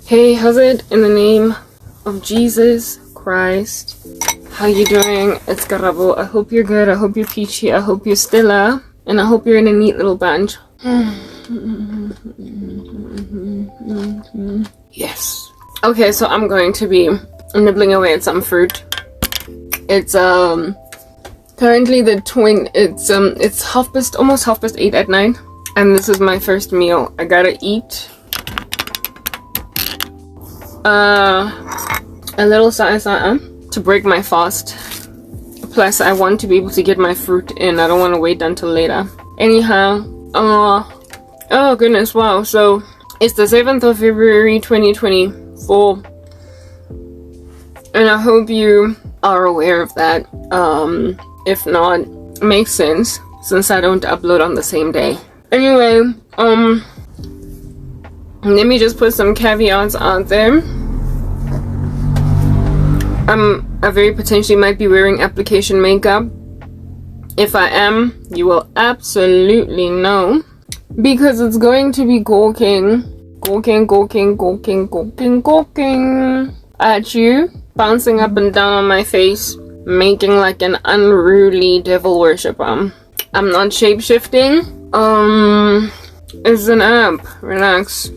Hey, how's it? In the name of Jesus Christ, how you doing? It's Karabo. I hope you're good. I hope you're peachy. I hope you're Stella. And I hope you're in a neat little bunch. Yes. Okay, so I'm going to be nibbling away at some fruit. It's currently it's almost 8:30 at night, and this is my first meal. I gotta eat a little to break my fast. Plus, I want to be able to get my fruit in. I don't want to wait until later. Anyhow, oh goodness, wow. So it's the 7th of February 2024, and I hope you are aware of that. If not, makes sense since I don't upload on the same day. Anyway, let me just put some caveats out there. I very potentially might be wearing application makeup. If I am, you will absolutely know, because it's going to be gawking at you, bouncing up and down on my face, making like an unruly devil worshipper. I'm not shape-shifting. It's an app. Relax.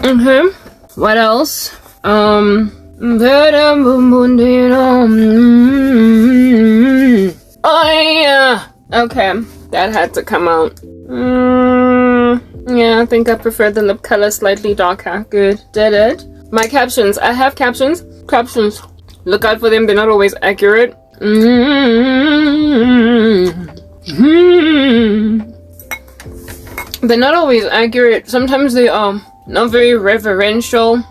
Okay. What else? Oh yeah. Okay. That had to come out. Yeah, I think I prefer the lip color slightly darker. Good. Did it. My captions. I have captions. Captions. Look out for them. They're not always accurate. They're not always accurate. Sometimes they are not very reverential.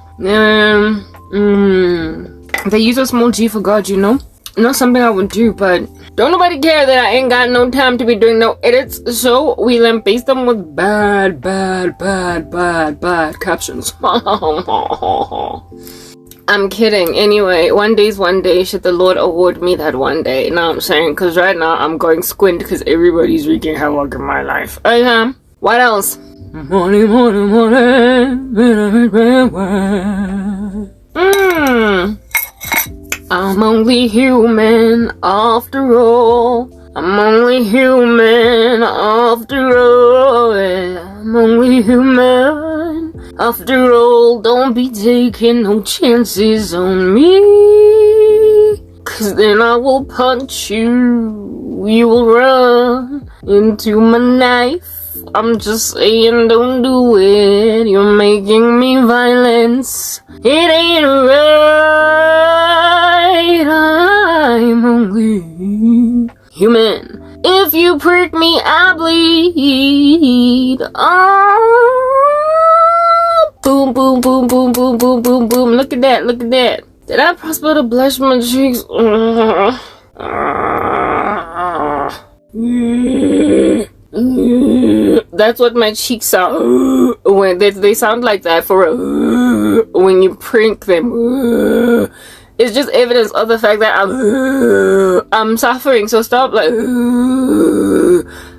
They use a small G for God, you know? Not something I would do, but don't nobody care that I ain't got no time to be doing no edits, so we paste them with bad captions. I'm kidding. Anyway, one day's one day. Should the Lord award me that one day? Know what I'm saying? Because right now I'm going squint because everybody's wreaking havoc in my life. What else? Money. I'm only human after all. I'm only human after all. I'm only human after all. Don't be taking no chances on me, 'cause then I will punch you. You will run into my knife. I'm just saying, don't do it. You're making me violence. It ain't right. I'm only human. If you prick me, I bleed. Oh, boom, boom, boom, boom, boom, boom, boom, boom. Look at that. Look at that. Did I prosper to blush my cheeks? That's what my cheeks are when they sound like that when you prink them. It's just evidence of the fact that I'm suffering. So stop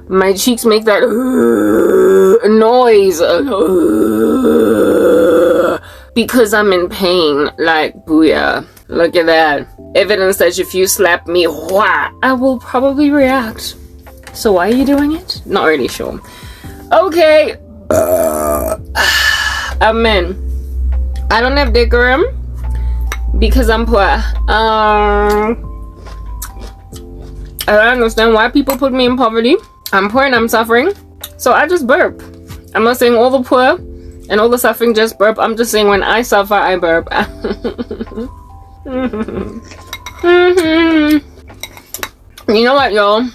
my cheeks make that noise because I'm in pain. Like, booyah. Look at that. Evidence that if you slap me, I will probably react. So why are you doing it? Not really sure. Okay. Amen. I don't have decorum because I'm poor. I don't understand why people put me in poverty. I'm poor and I'm suffering, so I just burp. I'm not saying all the poor and all the suffering just burp. I'm just saying when I suffer, I burp. You know what, y'all?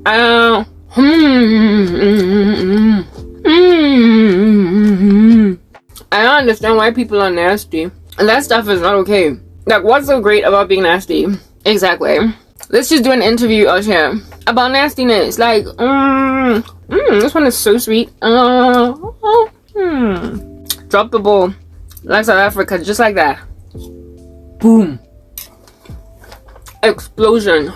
I don't understand why people are nasty. And that stuff is not okay. Like, what's so great about being nasty? Exactly. Let's just do an interview out here about nastiness. Like, this one is so sweet. Drop the ball. Like South Africa, just like that. Boom. Explosion.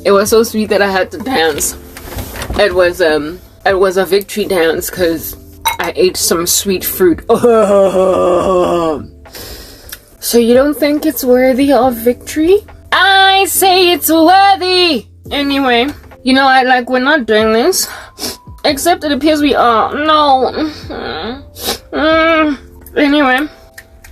It was so sweet that I had to dance. It was a victory dance because I ate some sweet fruit. So you don't think it's worthy of victory? I say it's worthy! Anyway, you know, we're not doing this. Except it appears we are. No. Anyway.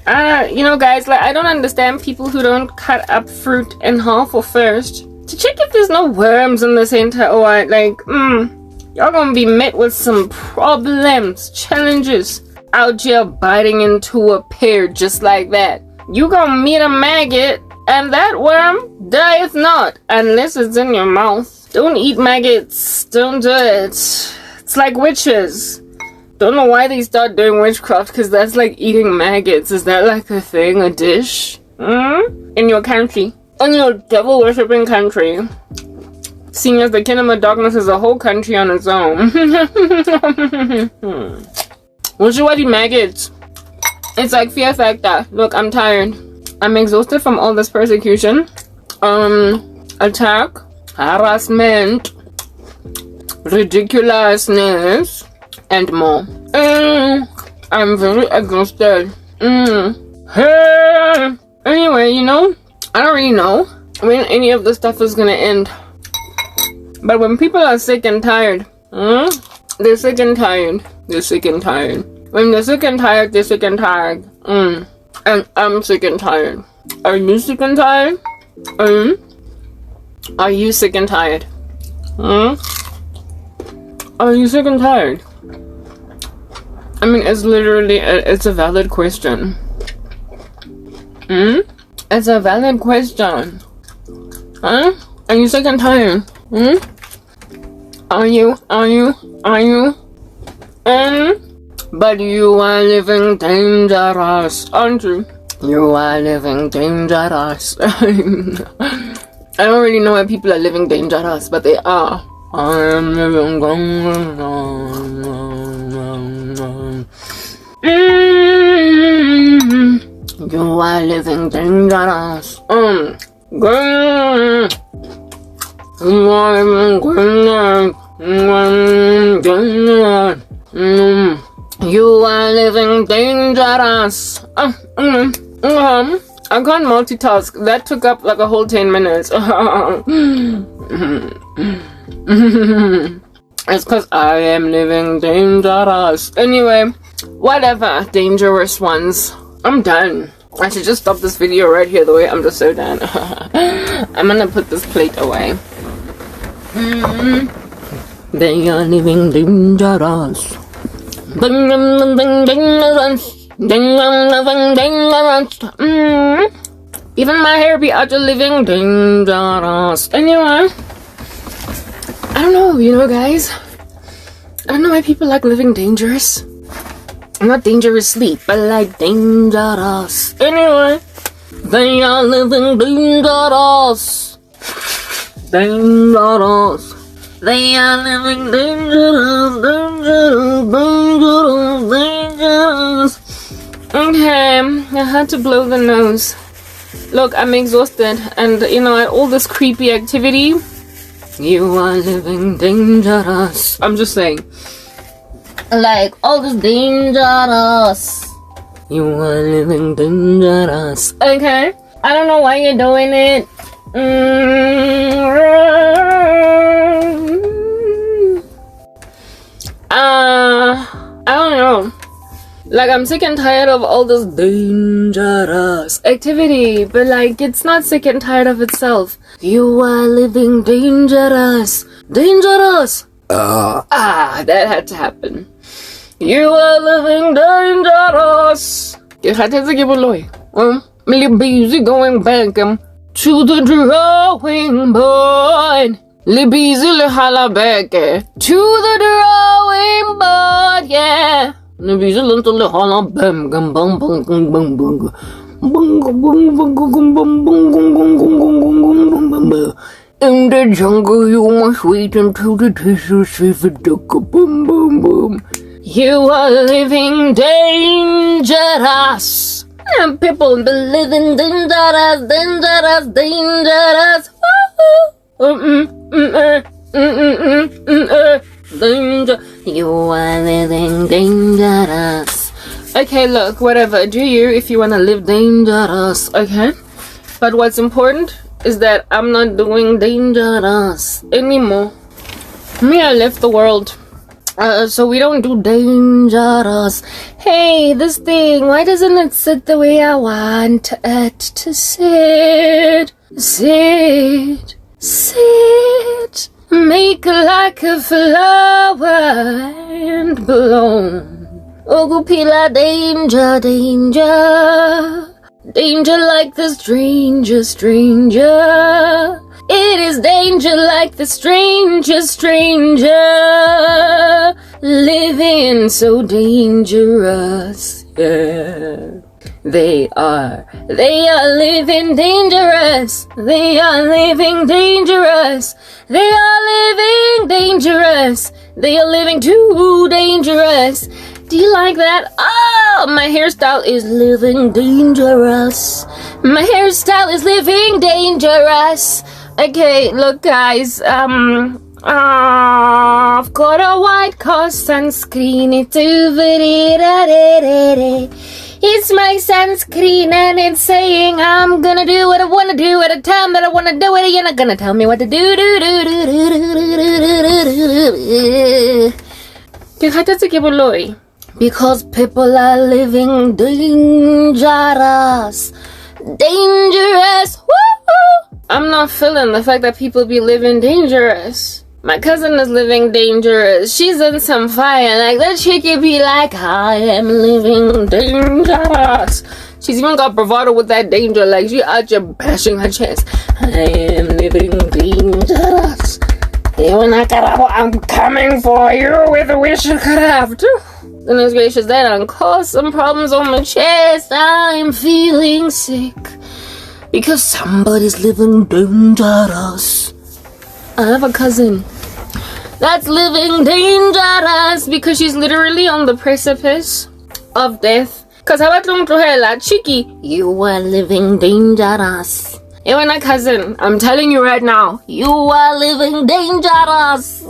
You know, guys, I don't understand people who don't cut up fruit in half or first to check if there's no worms in the center or what. Y'all gonna be met with some problems, challenges out here biting into a pear just like that. You gonna meet a maggot, and that worm dieth not unless it's in your mouth. Don't eat maggots. Don't do it. It's like witches. Don't know why they start doing witchcraft, because that's like eating maggots. Is that like a thing, a dish? In your country. In your devil-worshipping country. Seeing as the Kingdom of Darkness is a whole country on its own. What's your eating maggots? It's like fear factor. Look, I'm tired. I'm exhausted from all this persecution. Attack. Harassment. Ridiculousness. And more. I'm very exhausted. Hey. Anyway, you know, I don't really know when any of this stuff is gonna end. But when people are sick and tired, they're sick and tired. They're sick and tired. When they're sick and tired, they're sick and tired. And I'm sick and tired. Are you sick and tired? Are you sick and tired? Are you sick and tired? I mean, it's literally, it's a valid question. It's a valid question. Huh? Are you sick and tired? Are you? But you are living dangerous, aren't you? You are living dangerous. I don't really know why people are living dangerous, but they are. I am living dangerous. You are living dangerous. You are living dangerous. You are living dangerous. I can't multitask. That took up like a whole 10 minutes. It's because I am living dangerous. Anyway, whatever, dangerous ones. I'm done. I should just stop this video right here, the way I'm just so done. I'm gonna put this plate away. They are living dangerous. Even my hair be out of living dangerous. Anyway, I don't know, you know, guys. I don't know why people like living dangerous. Not dangerously, but like dangerous. Anyway, they are living dangerous. Dangerous. They are living dangerous, dangerous. Okay, I had to blow the nose. Look, I'm exhausted, and you know, all this creepy activity. You are living dangerous. I'm just saying. Like, all this dangerous. You are living dangerous. Okay, I don't know why you're doing it. I don't know. Like, I'm sick and tired of all this dangerous activity, but like, it's not sick and tired of itself. You are living dangerous. Dangerous. That had to happen. You are living dangerous. You had to give a lawyer. Me busy going back to the drawing board. Le busy le holla back to the drawing board, yeah. Le busy le holla bam bam bam bam bam bam bam. In the jungle you must wait until the tissues save a duck. Boom boom boom. You are living dangerous. And people be living dangerous, dangerous, dangerous. Danger. You are living dangerous. Okay, look, whatever. Do you if you wanna live dangerous, okay? But what's important is that I'm not doing dangerous anymore. Me, I left the world. So we don't do dangerous. Hey, this thing, why doesn't it sit the way I want it to sit? Sit, sit. Make like a flower and bloom. Ogupila danger, danger. Danger like the stranger, stranger. It is danger like the stranger, stranger. Living so dangerous, yeah. They are living dangerous. They are living dangerous. They are living dangerous. They are living too dangerous. Do you like that? Oh, my hairstyle is living dangerous. My hairstyle is living dangerous. Okay, look guys, I've got a white cost sunscreen. It's my sunscreen and it's saying I'm gonna do what I wanna do at a time that I wanna do it. You're not gonna tell me what to do. Because people are living dangerous. Dangerous. Woo-hoo. I'm not feeling the fact that people be living dangerous. My cousin is living dangerous. She's in some fire. Like, that chickie be like, I am living dangerous. She's even got bravado with that danger. Like, she out here bashing her chest. I am living dangerous. Even Karabo, I'm coming for you with a wish you could have too. Goodness gracious, that done caused some problems on my chest. I'm feeling sick. Because somebody's living dangerous. I have a cousin that's living dangerous because she's literally on the precipice of death. Because I went to her like, Chiki, you are living dangerous. And when I cousin, I'm telling you right now, you are living dangerous.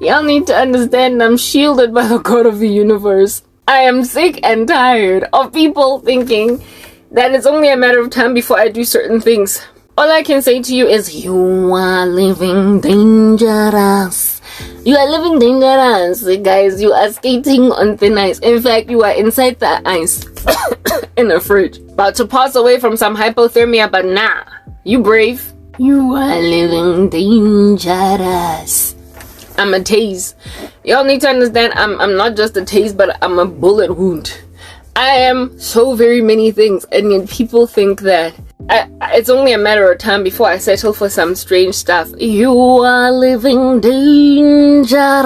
Y'all need to understand I'm shielded by the God of the universe. I am sick and tired of people thinking that it's only a matter of time before I do certain things. All I can say to you is, you are living dangerous. You are living dangerous, guys. You are skating on thin ice. In fact, you are inside the ice in the fridge, about to pass away from some hypothermia, but nah, you brave. You are living dangerous. I'm a tase. Y'all need to understand, I'm not just a tase, but I'm a bullet wound. I am so very many things, and yet people think that it's only a matter of time before I settle for some strange stuff. You are living dangerous.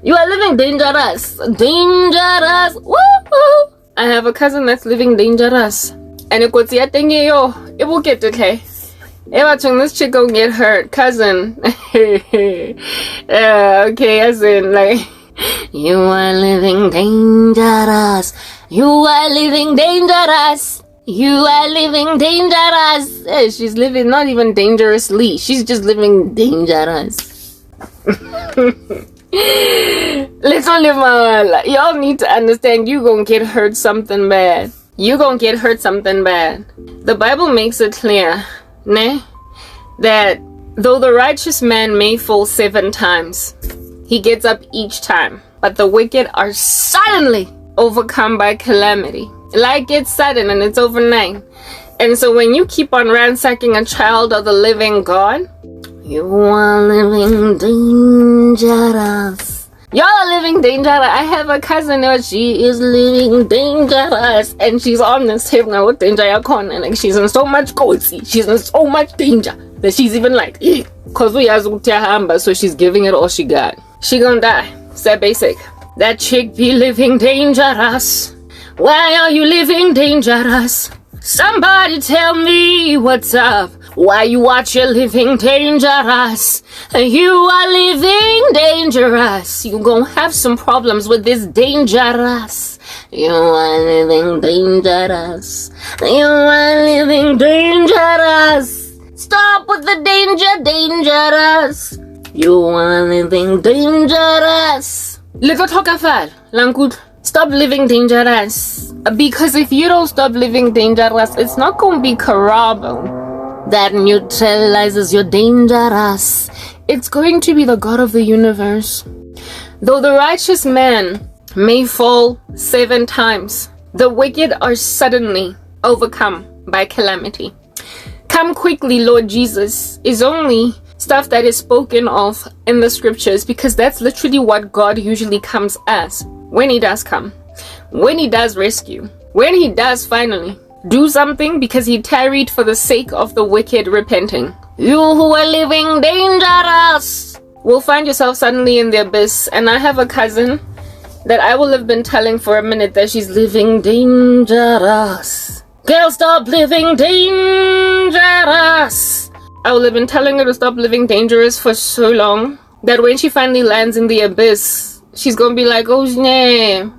You are living dangerous. Dangerous. Woo-hoo. I have a cousin that's living dangerous. And it could see a thing, yo, it will get okay. Every time this chick gon' get hurt, cousin. Okay, as in, like, you are living dangerous. You are living dangerous. You are living dangerous. Hey, she's living not even dangerously. She's just living dangerous. Let's all live my life. Y'all need to understand you gonna get hurt something bad. You gonna get hurt something bad. The Bible makes it clear, that though the righteous man may fall 7 times, he gets up each time. But the wicked are suddenly overcome by calamity. Like, it's sudden and it's overnight. And so when you keep on ransacking a child of the living God, you are living dangerous. Y'all are living dangerous. I have a cousin who she is living dangerous, and she's on this tip now with danger and like she's in so much cozy. She's in so much danger that she's even like, cause we has hamba, so she's giving it all she got. She gonna die. It's that basic. That chick be living dangerous. Why are you living dangerous? Somebody tell me what's up. Why you watch your living dangerous? You are living dangerous. You gonna have some problems with this dangerous. You are living dangerous. You are living dangerous. Stop with the danger, dangerous. You are living dangerous. Little Tokafal, Lankut, stop living dangerous. Because if you don't stop living dangerous, it's not going to be Karabo that neutralizes your dangerous. It's going to be the God of the universe. Though the righteous man may fall 7 times, the wicked are suddenly overcome by calamity. Come quickly, Lord Jesus, is only stuff that is spoken of in the scriptures, because that's literally what God usually comes as when he does come, when he does rescue, when he does finally do something, because he tarried for the sake of the wicked repenting. You who are living dangerous will find yourself suddenly in the abyss. And I have a cousin that I will have been telling for a minute that she's living dangerous. Girl, stop living dangerous. I will have been telling her to stop living dangerous for so long that when she finally lands in the abyss, she's gonna be like, oh, nah,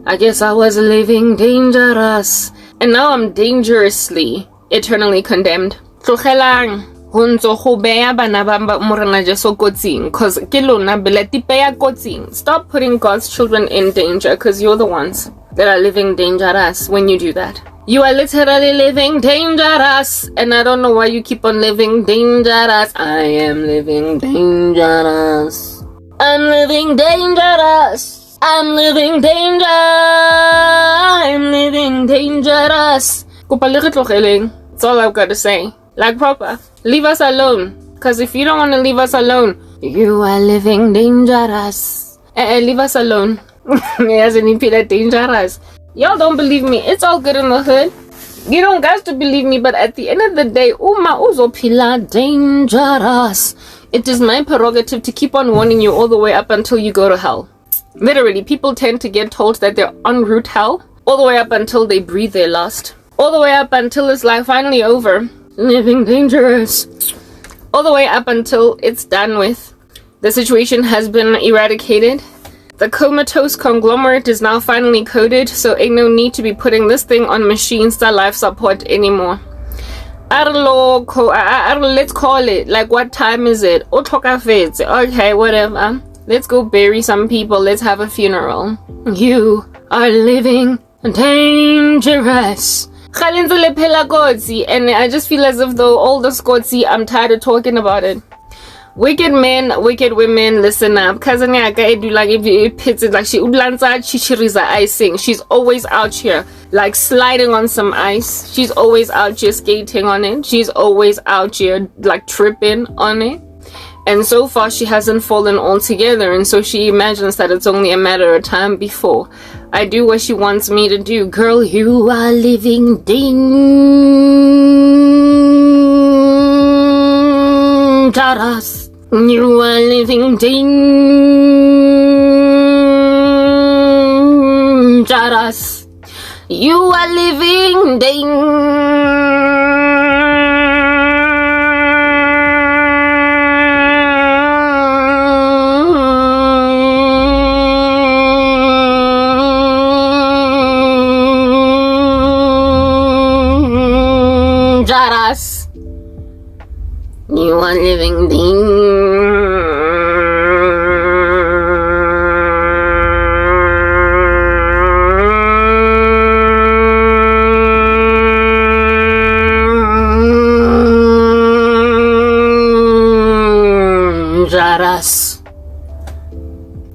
I guess I was living dangerous. And now I'm dangerously, eternally condemned. Tlogelang ho ntso go beya bana ba morena Jesu kotsing, cause ke lona bele tipeya kotsing. Stop putting God's children in danger, cause you're the ones that are living dangerous when you do that. You are literally living dangerous, and I don't know why you keep on living dangerous. I am living dangerous. I'm living dangerous. I'm living danger. I'm living dangerous. That's all I've got to say. Like proper. Leave us alone. Because if you don't want to leave us alone, you are living dangerous. Leave us alone. Yes, and you feel dangerous. Y'all don't believe me. It's all good in the hood. You don't guys to believe me, but at the end of the day, Uma uzo pila dangerous. It is my prerogative to keep on warning you all the way up until you go to hell. Literally, people tend to get told that they're en route hell all the way up until they breathe their last. All the way up until it's like finally over. Living dangerous. All the way up until it's done with. The situation has been eradicated. The comatose conglomerate is now finally coded, so ain't no need to be putting this thing on machines that life support anymore. Let's call it. Like, what time is it? Okay, whatever. Let's go bury some people. Let's have a funeral. You are living dangerous. And I just feel as if though all the Scotsi, I'm tired of talking about it. Wicked men, wicked women, listen up. Cousin Yaka, do like if it pits it like she udlanza chichiriza icing. She's always out here like sliding on some ice. She's always out here skating on it. She's always out here like tripping on it. And so far she hasn't fallen altogether, and so she imagines that it's only a matter of time before I do what she wants me to do. Girl, you are living dangerous. You are living dangerous. You are living dangerous. You are living dangerous.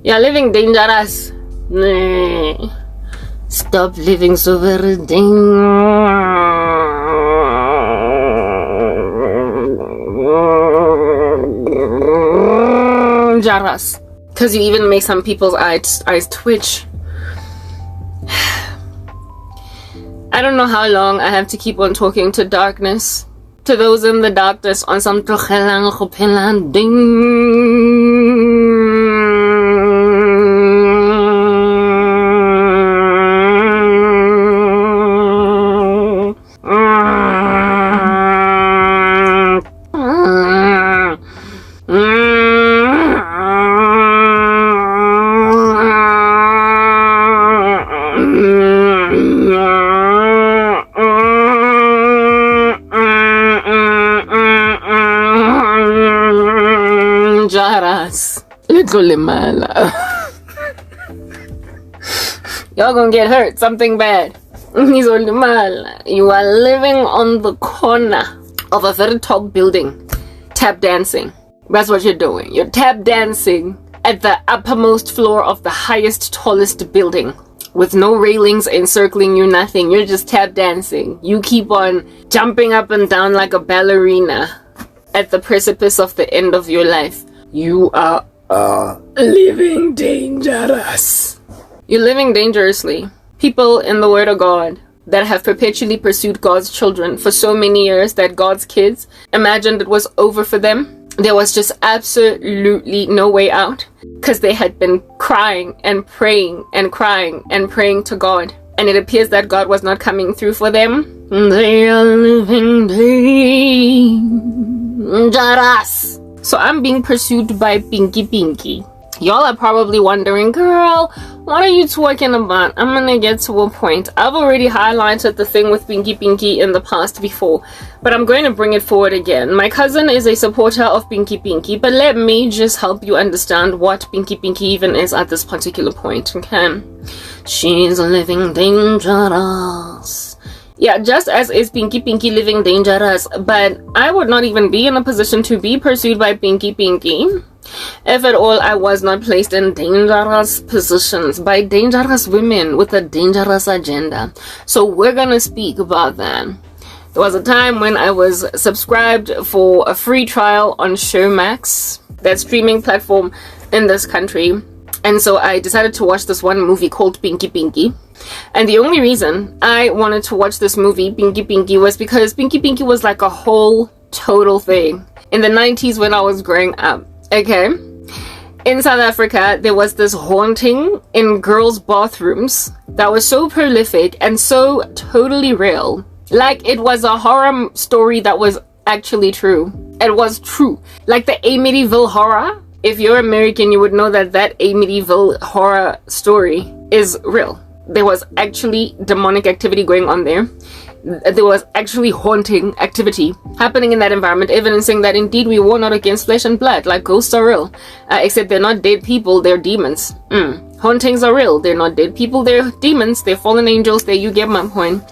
You're living dangerous. Stop living so very dangerous. Because you even make some people's eyes twitch. I don't know how long I have to keep on talking to darkness. To those in the darkness on some ding. dangerous. Y'all gonna get hurt, something bad. You are living on the corner of a very tall building, tap dancing. That's what you're doing. You're tap dancing at the uppermost floor of the highest, tallest building with no railings encircling you, nothing. You're just tap dancing. You keep on jumping up and down like a ballerina at the precipice of the end of your life. You are living dangerous. You're living dangerously. People in the Word of God that have perpetually pursued God's children for so many years that God's kids imagined it was over for them. There was just absolutely no way out because they had been crying and praying and crying and praying to God. And it appears that God was not coming through for them. They are living dangerous. So I'm being pursued by Pinky. Y'all are probably wondering, girl, what are you talking about? I'm gonna get to a point. I've already highlighted the thing with Pinky in the past before, but I'm going to bring it forward again. My cousin is a supporter of Pinky, but let me just help you understand what Pinky even is at this particular point, okay? She's living dangerous. Yeah, just as is Pinky living dangerous, but I would not even be in a position to be pursued by Pinky if at all I was not placed in dangerous positions by dangerous women with a dangerous agenda. So we're gonna speak about that. There was a time when I was subscribed for a free trial on Showmax, that streaming platform in this country, and so I decided to watch this one movie called Pinky. And the only reason I wanted to watch this movie, Pinky, was because Pinky was like a whole total thing in the 90s when I was growing up. Okay, in South Africa, there was this haunting in girls' bathrooms that was so prolific and so totally real. Like, it was a horror story that was actually true. It was true. Like the Amityville horror. If you're American, you would know that Amityville horror story is real. There was actually demonic activity going on there. There was actually haunting activity happening in that environment, evidencing that indeed we war not against flesh and blood. Like, ghosts are real, except they're not dead people, they're demons. Hauntings are real, they're not dead people, they're demons, they're fallen angels. There, you get my point.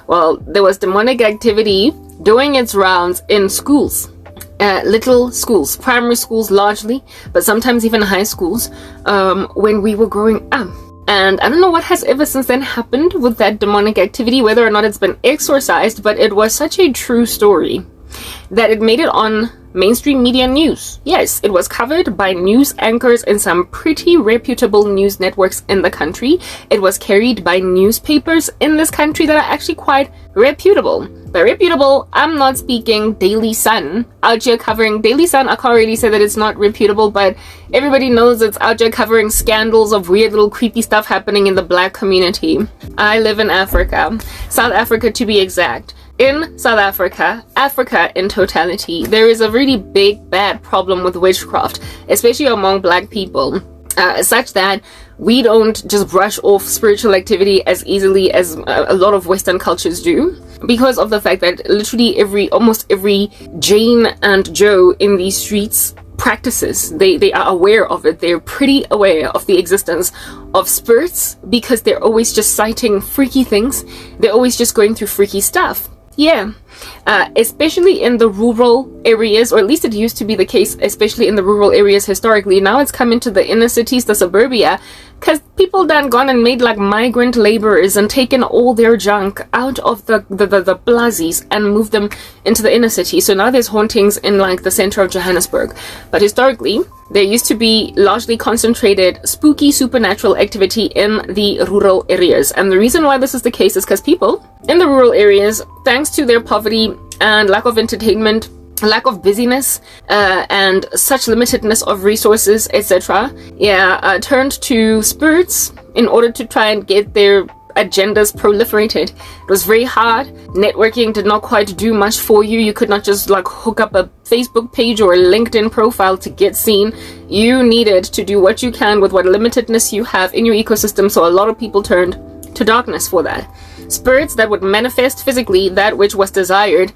Well, there was demonic activity doing its rounds in schools, little schools, primary schools largely, but sometimes even high schools, when we were growing up. And I don't know what has ever since then happened with that demonic activity, whether or not it's been exorcised, but it was such a true story that it made it on mainstream media news. Yes, it was covered by news anchors in some pretty reputable news networks in the country. It was carried by newspapers in this country that are actually quite reputable. By reputable, I'm not speaking Daily Sun out here covering Daily Sun. I can't really say that it's not reputable, but everybody knows it's out here covering scandals of weird little creepy stuff happening in the black community. I live in Africa, South Africa to be exact. In South Africa, Africa in totality, there is a really big bad problem with witchcraft, especially among black people, such that we don't just brush off spiritual activity as easily as a lot of Western cultures do, because of the fact that literally almost every Jane and Joe in these streets practices. They are aware of it. They're pretty aware of the existence of spirits because they're always just citing freaky things. They're always just going through freaky stuff. Yeah, especially in the rural areas, or at least it used to be the case, especially in the rural areas historically. Now it's come into the inner cities, the suburbia, because people done gone and made like migrant laborers and taken all their junk out of the plazzies and moved them into the inner city. So now there's hauntings in like the center of Johannesburg. But historically, there used to be largely concentrated spooky supernatural activity in the rural areas. And the reason why this is the case is because people in the rural areas, thanks to their poverty and lack of entertainment, lack of busyness, and such limitedness of resources, etc., turned to spirits in order to try and get their agendas proliferated. It was very hard. Networking did not quite do much for you. You could not just like hook up a Facebook page or a LinkedIn profile to get seen. You needed to do what you can with what limitedness you have in your ecosystem. So a lot of people turned to darkness for that. Spirits that would manifest physically that which was desired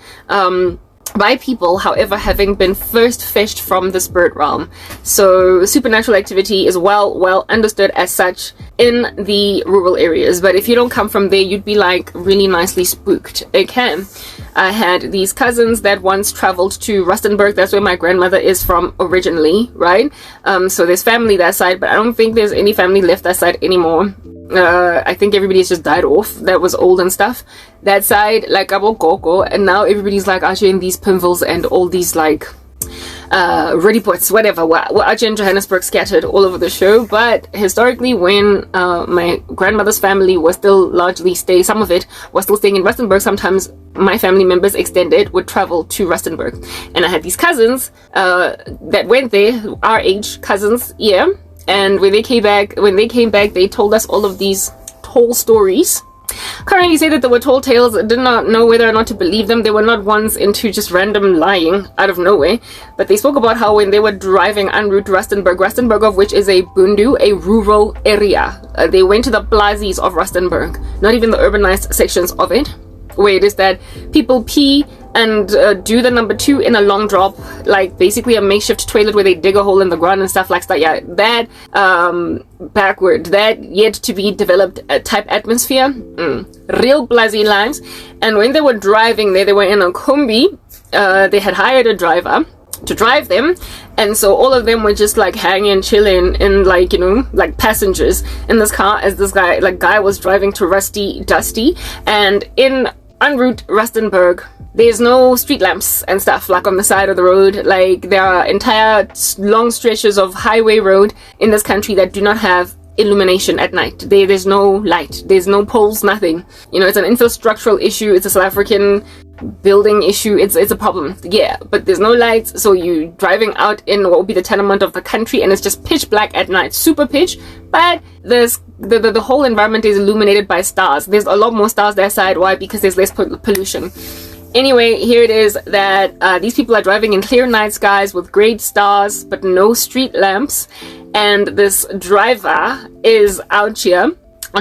by people, however, having been first fished from the spirit realm. So supernatural activity is well understood as such in the rural areas. But if you don't come from there, you'd be like really nicely spooked. Okay. I had these cousins that once traveled to Rustenburg. That's where my grandmother is from originally, right? So there's family that side, but I don't think there's any family left that side anymore. I think everybody's just died off that was old and stuff. That side, like Abokoko, and now everybody's like actually in these pinvils and all these like Redipots, whatever, were actually in Johannesburg, scattered all over the show. But historically, when my grandmother's family was still largely some of it was still staying in Rustenburg, sometimes my family members extended would travel to Rustenburg. And I had these cousins that went there, our age cousins, yeah. And when they came back, they told us all of these tall stories. Can't really say that they were tall tales. I did not know whether or not to believe them. They were not ones into just random lying out of nowhere. But they spoke about how when they were driving en route to Rustenburg, of which is a bundu, a rural area. They went to the plazis of Rustenburg, not even the urbanized sections of it, where it is that people pee and do the number 2 in a long drop, like basically a makeshift toilet where they dig a hole in the ground and stuff like that. Yeah, that backward, that yet to be developed type atmosphere, real plazy lives. And when they were driving there, they were in a combi. They had hired a driver to drive them, and so all of them were just like hanging, chilling, and like, you know, like passengers in this car as this guy was driving to Rusty Dusty. And in en route Rustenburg, there's no street lamps and stuff like on the side of the road. Like there are entire long stretches of highway road in this country that do not have illumination at night. There's no light, there's no poles, nothing. You know, it's an infrastructural issue, it's a South African building issue, it's a problem, yeah. But there's no lights, so you driving out in what would be the tenement of the country, and it's just pitch black at night, super pitch. But the whole environment is illuminated by stars. There's a lot more stars that side. Why? Because there's less pollution. Anyway, here it is that these people are driving in clear night skies with great stars but no street lamps, and this driver is out here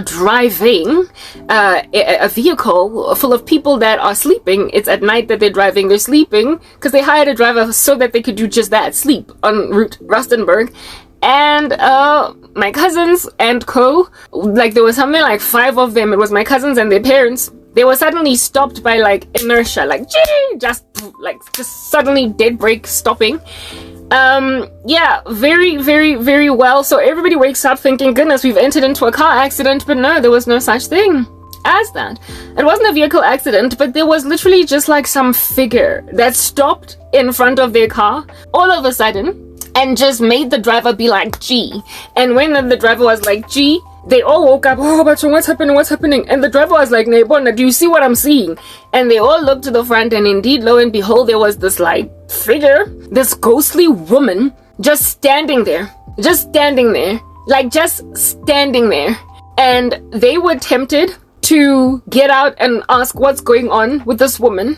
driving a vehicle full of people that are sleeping. It's at night that they're driving, they're sleeping because they hired a driver so that they could do just that, sleep en route Rustenburg. And my cousins and co, like there was something like 5 of them. It was my cousins and their parents. They were suddenly stopped by like inertia, like just suddenly dead brake stopping. Yeah, very well. So everybody wakes up thinking, goodness, we've entered into a car accident. But no, there was no such thing as that. It wasn't a vehicle accident, but there was literally just like some figure that stopped in front of their car all of a sudden and just made the driver be like, gee. And when the driver was like, gee, they all woke up. Oh, but what's happening? And the driver was like, Nebona, do you see what I'm seeing? And they all looked to the front, and indeed, lo and behold, there was this like figure, this ghostly woman just standing there. And they were tempted to get out and ask what's going on with this woman.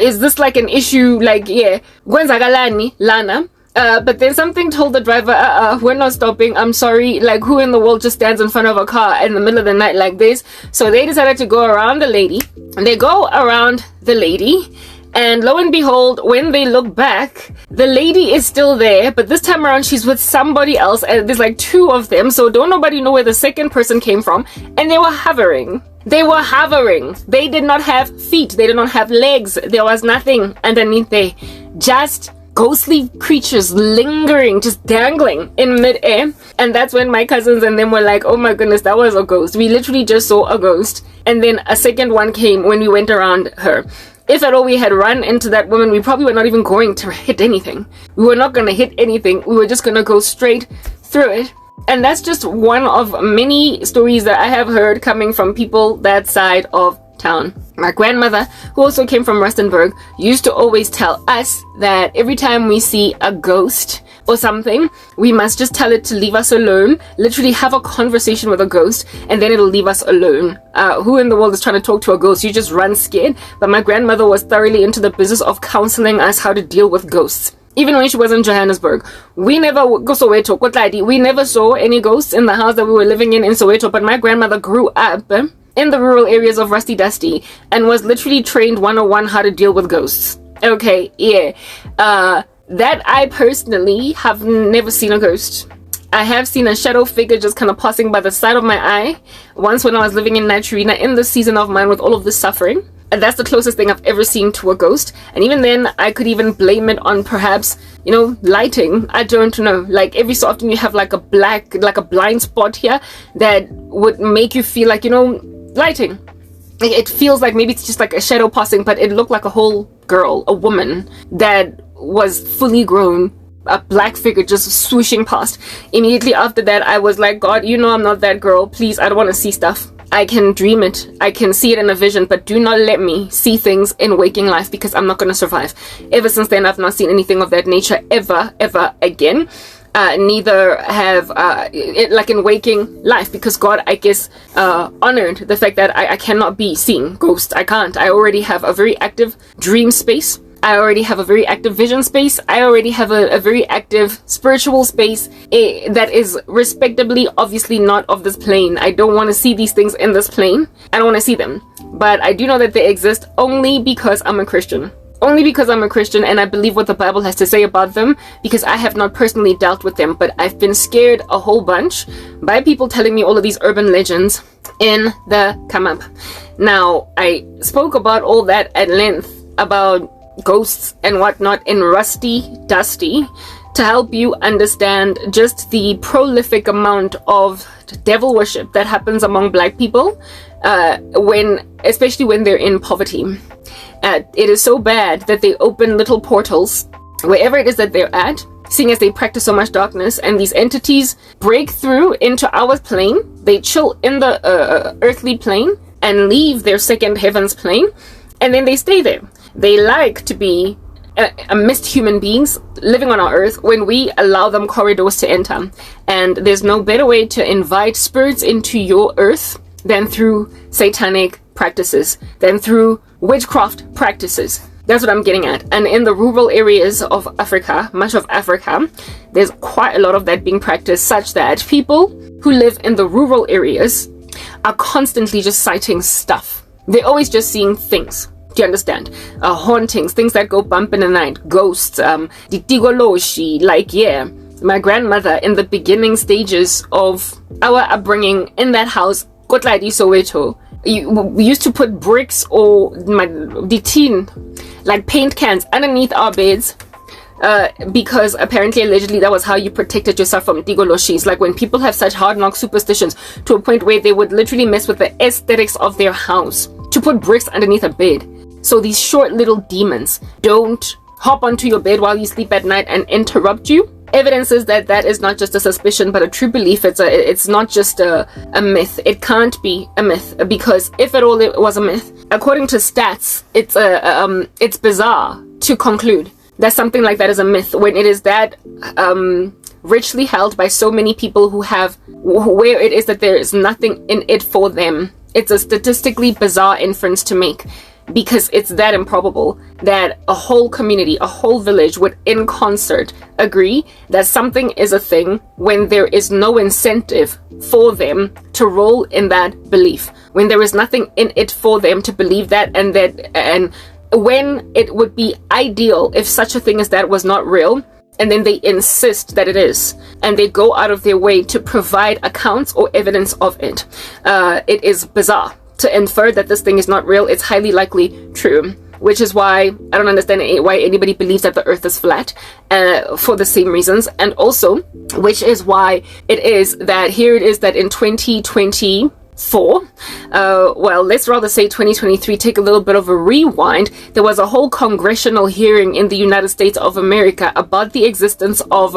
Is this like an issue? Like, yeah, Gwenzagalani, Lana. But then something told the driver, we're not stopping, I'm sorry, like who in the world just stands in front of a car in the middle of the night like this? So they decided to go around the lady, and they go around the lady, and lo and behold, when they look back, the lady is still there, but this time around she's with somebody else, and there's like 2 of them, so don't nobody know where the second person came from, and they were hovering. They did not have feet, they did not have legs, there was nothing underneath there, just ghostly creatures lingering, just dangling in midair. And that's when my cousins and them were like, oh my goodness, that was a ghost. We literally just saw a ghost. And then a second one came when we went around her. If at all we had run into that woman, we probably were not even going to hit anything. We were not going to hit anything. We were just going to go straight through it. And that's just one of many stories that I have heard coming from people that side of town. My grandmother, who also came from Rustenburg, used to always tell us that every time we see a ghost or something, we must just tell it to leave us alone, literally have a conversation with a ghost, and then it'll leave us alone. Who in the world is trying to talk to a ghost? You just run scared. But my grandmother was thoroughly into the business of counseling us how to deal with ghosts. Even when she was in Johannesburg, we never go Soweto. We never saw any ghosts in the house that we were living in Soweto. But my grandmother grew up in the rural areas of Rusty Dusty and was literally trained 101 how to deal with ghosts. Okay, yeah. That I personally have never seen a ghost. I have seen a shadow figure just kind of passing by the side of my eye once when I was living in Naturina in the season of mine with all of this suffering. And that's the closest thing I've ever seen to a ghost. And even then, I could even blame it on perhaps, you know, lighting. I don't know. Like every so often you have like a blind spot here that would make you feel like, you know, lighting. It feels like maybe it's just like a shadow passing, but it looked like a whole girl, a woman that was fully grown, a black figure just swooshing past. Immediately after that, I was like, God, you know I'm not that girl. Please, I don't want to see stuff. I can dream it, I can see it in a vision, but do not let me see things in waking life because I'm not going to survive. Ever since then, I've not seen anything of that nature ever again. Neither have it like in waking life, because God, I guess, honored the fact that I cannot be seeing ghosts. I can't. I already have a very active dream space. I already have a very active vision space. I already have a very active spiritual space that is respectably, obviously not of this plane. I don't want to see these things in this plane. I don't want to see them. But I do know that they exist only because I'm a Christian. Only because I'm a Christian and I believe what the Bible has to say about them, because I have not personally dealt with them, but I've been scared a whole bunch by people telling me all of these urban legends in the come up. Now, I spoke about all that at length about ghosts and whatnot in Rusty Dusty to help you understand just the prolific amount of devil worship that happens among black people, especially when they're in poverty. It is so bad that they open little portals wherever it is that they're at, seeing as they practice so much darkness, and these entities break through into our plane. They chill in the earthly plane and leave their second heavens plane, and then they stay there. They like to be amidst human beings living on our earth when we allow them corridors to enter. And there's no better way to invite spirits into your earth than through satanic practices, than through witchcraft practices. That's what I'm getting at. And in the rural areas of Africa, much of Africa, there's quite a lot of that being practiced, such that people who live in the rural areas are constantly just sighting stuff. They're always just seeing things. Do you understand? Hauntings, things that go bump in the night, ghosts, ditigoloshi, like, yeah. My grandmother, in the beginning stages of our upbringing in that house, Kotladi Soweto, we used to put bricks or the tin, like paint cans, underneath our beds, because apparently, allegedly, that was how you protected yourself from digoloshis. Like when people have such hard knock superstitions to a point where they would literally mess with the aesthetics of their house to put bricks underneath a bed. So these short little demons don't hop onto your bed while you sleep at night and interrupt you. Evidence is that that is not just a suspicion, but a true belief. It's not just a myth. It can't be a myth, because if at all it was a myth, according to stats, it's bizarre to conclude that something like that is a myth when it is that richly held by so many people where it is that there is nothing in it for them. It's a statistically bizarre inference to make, because it's that improbable that a whole community, a whole village would in concert agree that something is a thing when there is no incentive for them to roll in that belief, when there is nothing in it for them to believe that, and when it would be ideal if such a thing as that was not real, and then they insist that it is, and they go out of their way to provide accounts or evidence of it. It is bizarre to infer that this thing is not real. It's highly likely true, which is why I don't understand why anybody believes that the earth is flat, for the same reasons. And also, which is why it is that in 2024, well, let's rather say 2023, take a little bit of a rewind, there was a whole congressional hearing in the United States of America about the existence of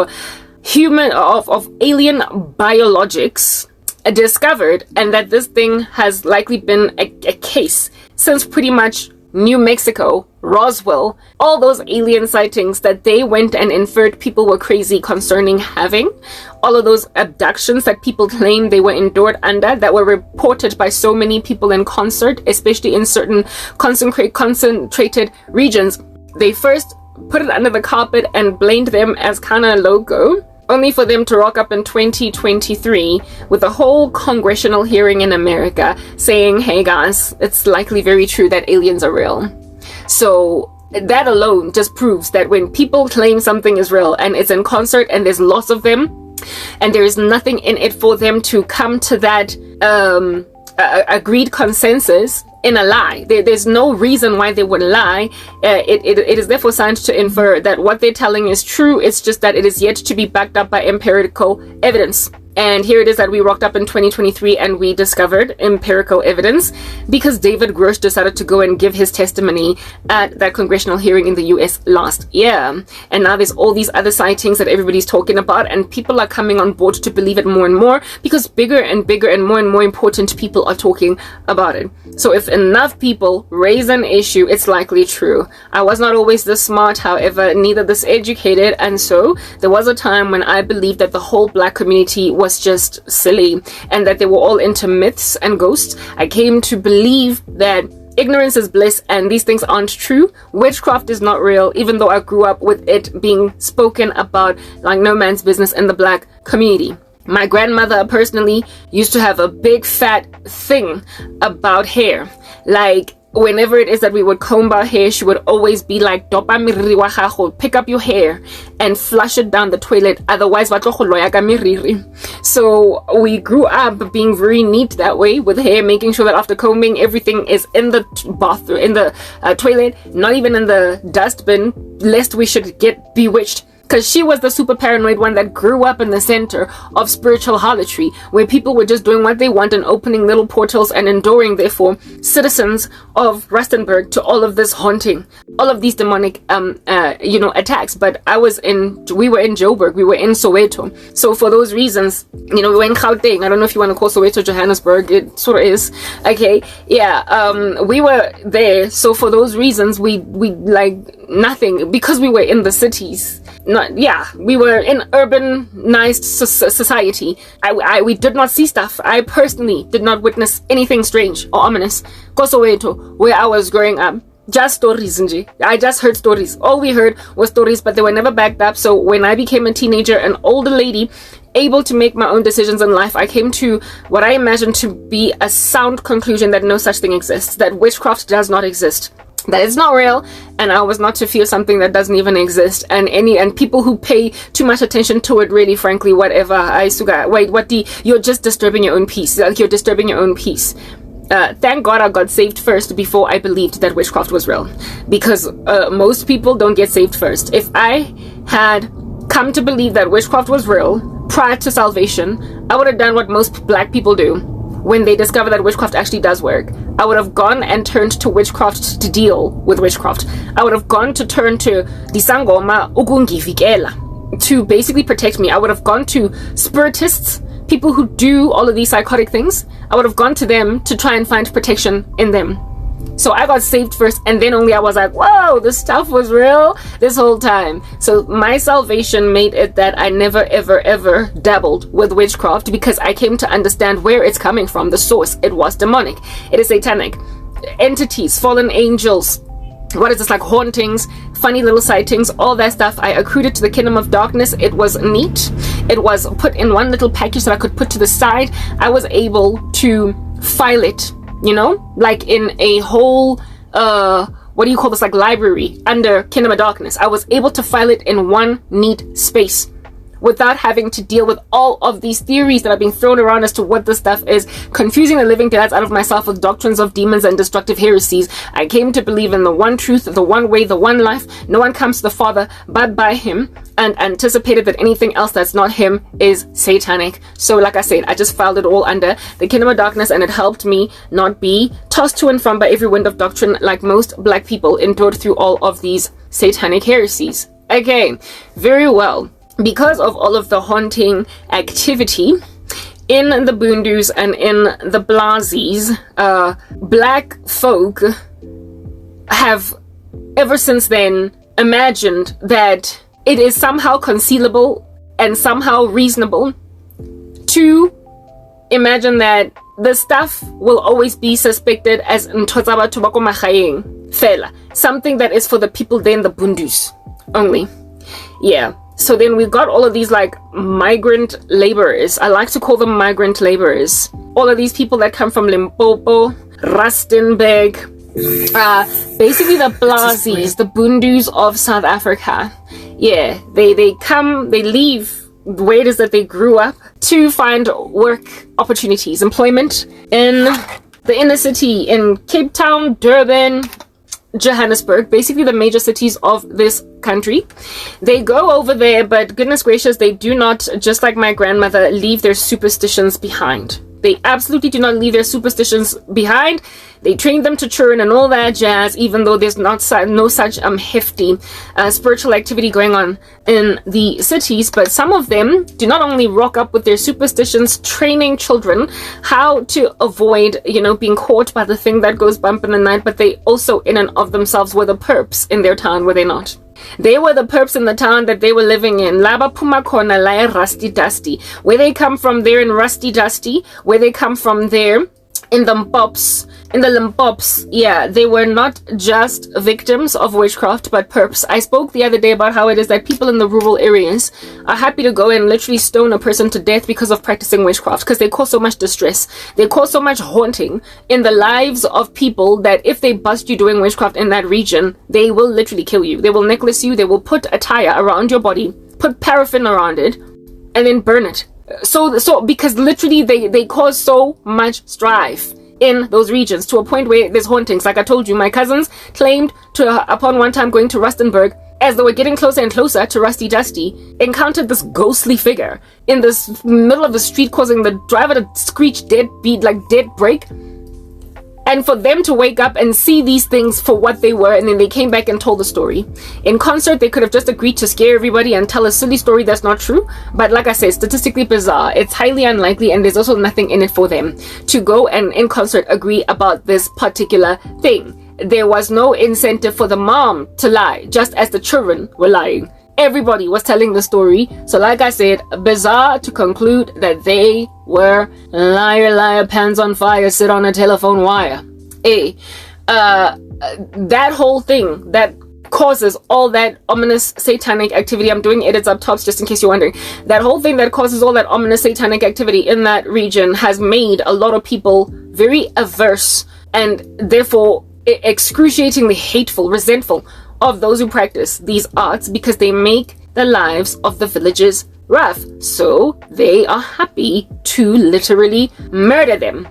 alien biologics discovered, and that this thing has likely been a case since pretty much New Mexico, Roswell, all those alien sightings that they went and inferred people were crazy concerning having, all of those abductions that people claim they were endured under, that were reported by so many people in concert, especially in certain concentrated regions. They first put it under the carpet and blamed them as kind of loco, only for them to rock up in 2023 with a whole congressional hearing in America saying, hey guys, it's likely very true that aliens are real. So that alone just proves that when people claim something is real and it's in concert and there's lots of them and there is nothing in it for them to come to that agreed consensus in a lie, there's no reason why they would lie. It is therefore science to infer that what they're telling is true. It's just that it is yet to be backed up by empirical evidence. And here it is that we rocked up in 2023 and we discovered empirical evidence because David Grosh decided to go and give his testimony at that congressional hearing in the US last year. And now there's all these other sightings that everybody's talking about, and people are coming on board to believe it more and more because bigger and bigger and more important people are talking about it. So if enough people raise an issue, it's likely true. I was not always this smart, however, neither this educated, and so there was a time when I believed that the whole black community was just silly and that they were all into myths and ghosts. I came to believe that ignorance is bliss and these things aren't true. Witchcraft is not real, even though I grew up with it being spoken about like no man's business in the black community. My grandmother personally used to have a big fat thing about hair. Like whenever it is that we would comb our hair, she would always be like, "Dopa miriri wa gago, pick up your hair and flush it down the toilet, otherwise ba tlo go loya ka miriri." So we grew up being very neat that way with hair, making sure that after combing everything is in the bathroom, in the toilet, not even in the dustbin, lest we should get bewitched. Because she was the super paranoid one that grew up in the center of spiritual harlotry, where people were just doing what they want and opening little portals and enduring, therefore, citizens of Rustenburg to all of this haunting, all of these demonic, attacks. But we were in Joburg, we were in Soweto. So for those reasons, we were in Gauteng. I don't know if you want to call Soweto Johannesburg. It sort of is. Okay. Yeah. We were there. So for those reasons, we like nothing because we were in the cities. We were in urbanized society. We did not see stuff. I personally did not witness anything strange or ominous. Kosoweto, where I was growing up, just stories, nje. I just heard stories. All we heard was stories, but they were never backed up. So when I became a teenager, an older lady, able to make my own decisions in life, I came to what I imagined to be a sound conclusion that no such thing exists, that witchcraft does not exist, that it's not real, and I was not to feel something that doesn't even exist. And people who pay too much attention to it, really, frankly, whatever. You're just disturbing your own peace. Like, you're disturbing your own peace. Thank God I got saved first before I believed that witchcraft was real, because most people don't get saved first. If I had come to believe that witchcraft was real prior to salvation, I would have done what most black people do when they discover that witchcraft actually does work. I would have gone and turned to witchcraft to deal with witchcraft. I would have gone to turn to disangoma ukungivikela to basically protect me. I would have gone to spiritists, people who do all of these psychotic things. I would have gone to them to try and find protection in them. So I got saved first, and then only I was like, whoa, this stuff was real this whole time. So my salvation made it that I never, ever, ever dabbled with witchcraft, because I came to understand where it's coming from, the source. It was demonic. It is satanic. Entities, fallen angels, what is this, like hauntings, funny little sightings, all that stuff. I accrued it to the kingdom of darkness. It was neat. It was put in one little package that I could put to the side. I was able to file it, like in a whole what do you call this, like library under Kingdom of Darkness. I was able to file it in one neat space without having to deal with all of these theories that are being thrown around as to what this stuff is, confusing the living daylights out of myself with doctrines of demons and destructive heresies. I came to believe in the one truth, the one way, the one life. No one comes to the Father but by him, and anticipated that anything else that's not him is satanic. So like I said, I just filed it all under the Kingdom of Darkness, and it helped me not be tossed to and from by every wind of doctrine like most black people endured through all of these satanic heresies. Okay, very well. Because of all of the haunting activity in the Boondoos and in the Blasies, black folk have ever since then imagined that it is somehow concealable and somehow reasonable to imagine that the stuff will always be suspected as Ntozaba Tobacco Mahayeng Fela, something that is for the people there in the Boondoos only. Yeah. So then we got all of these like migrant laborers. I like to call them migrant laborers. All of these people that come from Limpopo, Rustenburg, basically the Blasies, the Bundus of South Africa. Yeah, they come, they leave where it is that they grew up to find work opportunities, employment in the inner city, in Cape Town, Durban, Johannesburg, basically the major cities of this country. They go over there, but goodness gracious, they do not, just like my grandmother, leave their superstitions behind. They absolutely do not leave their superstitions behind. They train them to churn and all that jazz, even though there's no such hefty spiritual activity going on in the cities. But some of them do not only rock up with their superstitions, training children how to avoid, being caught by the thing that goes bump in the night, but they also in and of themselves were the perps in their town, were they not? They were the perps in the town that they were living in. Laba Puma Kona Laya Rusty Dusty. Where they come from there in Rusty Dusty, where they come from there in the Limpops, yeah, they were not just victims of witchcraft, but perps. I spoke the other day about how it is that people in the rural areas are happy to go and literally stone a person to death because of practicing witchcraft, because they cause so much distress. They cause so much haunting in the lives of people that if they bust you doing witchcraft in that region, they will literally kill you. They will necklace you. They will put a tire around your body, put paraffin around it, and then burn it. So because literally they cause so much strife in those regions to a point where there's hauntings. Like I told you, my cousins claimed to, upon one time going to Rustenburg, as they were getting closer and closer to Rusty Dusty, encountered this ghostly figure in this middle of the street, causing the driver to screech dead brake. And for them to wake up and see these things for what they were, and then they came back and told the story. In concert, they could have just agreed to scare everybody and tell a silly story that's not true. But like I said, statistically bizarre. It's highly unlikely, and there's also nothing in it for them to go and in concert agree about this particular thing. There was no incentive for the mom to lie, just as the children were lying. Everybody was telling the story. So like I said, bizarre to conclude that they were liar, pants on fire, sit on a telephone wire. That whole thing that causes all that ominous satanic activity, I'm doing edits up tops just in case you're wondering, that whole thing that causes all that ominous satanic activity in that region has made a lot of people very averse and therefore excruciatingly hateful, resentful of those who practice these arts, because they make the lives of the villagers rough. So they are happy to literally murder them.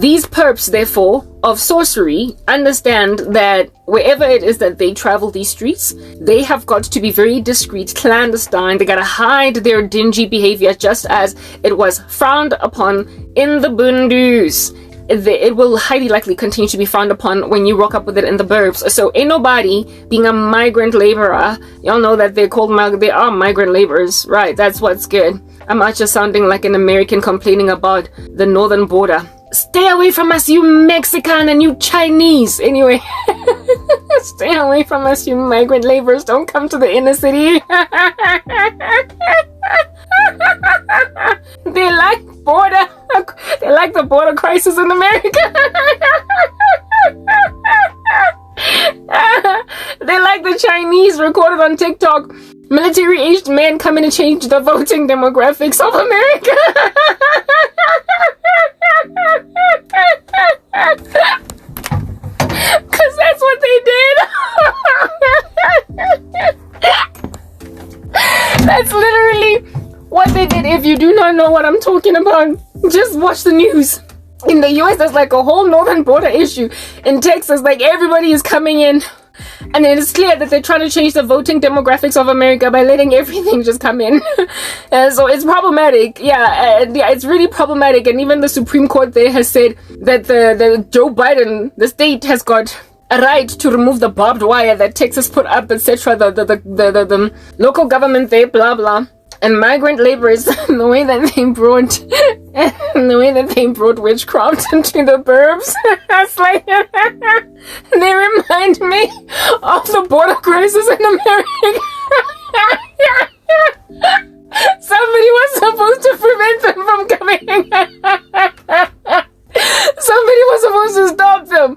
These perps, therefore, of sorcery, understand that wherever it is that they travel these streets, they have got to be very discreet, clandestine. They gotta hide their dingy behavior, just as it was frowned upon in the Bundus. It will highly likely continue to be frowned upon when you rock up with it in the burbs. So ain't nobody being a migrant laborer. Y'all know that they are migrant laborers, right? That's what's good. I'm not just sounding like an American complaining about the northern border. Stay away from us, you Mexican and you Chinese. Anyway, stay away from us, you migrant laborers. Don't come to the inner city. They like the border crisis in America. They like the Chinese recorded on TikTok. Military-aged men coming to change the voting demographics of America. Because that's what they did. That's literally what they did. If you do not know what I'm talking about, just watch the news. In the US, there's like a whole northern border issue. In Texas, like everybody is coming in. And then it's clear that they're trying to change the voting demographics of America by letting everything just come in. So it's problematic. Yeah, it's really problematic. And even the Supreme Court there has said that the Joe Biden, the state has got a right to remove the barbed wire that Texas put up, etc. The local government there, blah, blah. And migrant laborers, the way that they brought witchcraft into the burbs, it's like, they remind me of the border crisis in America. Somebody was supposed to prevent them from coming. Somebody was supposed to stop them.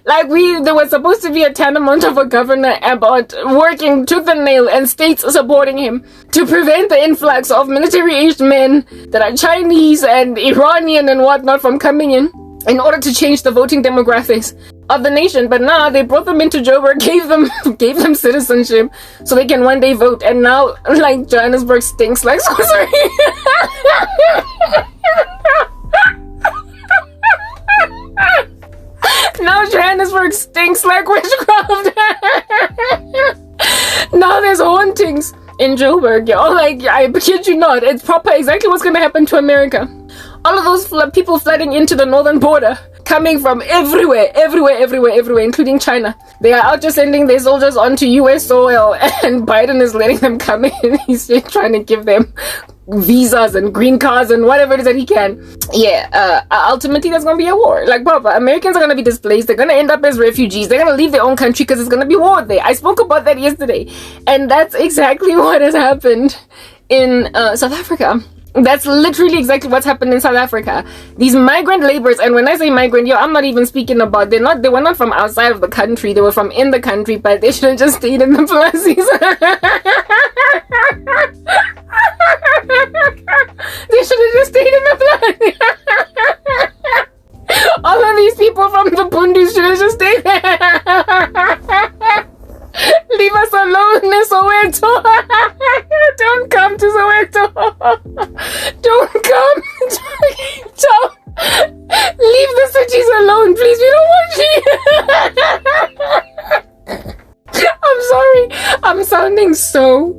Like there was supposed to be a tantamount of a governor about working tooth and nail and states supporting him to prevent the influx of military-aged men that are Chinese and Iranian and whatnot from coming in order to change the voting demographics of the nation. But now they brought them into Joburg, gave them citizenship so they can one day vote. And now, like, Johannesburg stinks like so sorry. Now Johannesburg stinks like witchcraft. Now there's hauntings in Joburg, yo. Like, I kid you not, it's proper exactly what's gonna happen to America. All of those people flooding into the northern border, coming from everywhere, including China. They are out just sending their soldiers onto US soil, and Biden is letting them come in. He's just trying to give them visas and green cards and whatever it is that he can. Yeah, ultimately there's gonna be a war. Like, proper, Americans are gonna be displaced. They're gonna end up as refugees. They're gonna leave their own country because it's gonna be war there. I spoke about that yesterday, and that's exactly what has happened in South Africa. That's literally exactly what's happened in South Africa. These migrant laborers, and when I say migrant, yo, I'm not even speaking about, they were not from outside of the country, they were from in the country, but they should have just stayed in the places. They should have just stayed in the places. All of these people from the Bundus should have just stayed there. Leave us alone in Soweto. Don't come to Soweto. Don't come. Don't. Leave the cities alone, please. We don't want you. I'm sorry. I'm sounding so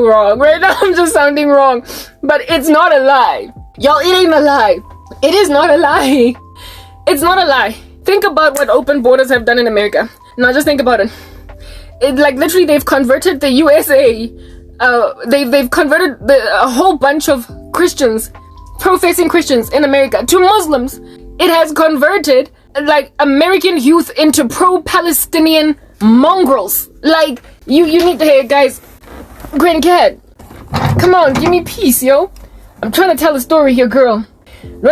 wrong. Right now I'm just sounding wrong. But it's not a lie. Y'all, it ain't a lie. It is not a lie. It's not a lie. Think about what open borders have done in America. Now just think about it. Like, literally, they've converted the USA. They've converted a whole bunch of Christians, professing Christians in America, to Muslims. It has converted, like, American youth into pro-Palestinian mongrels. Like, you need to hear, guys. Granny Cat, come on, give me peace, yo. I'm trying to tell a story here, girl. And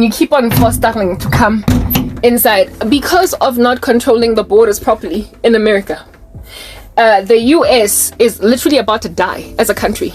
you keep on fostering to come inside because of not controlling the borders properly in America. The US is literally about to die as a country.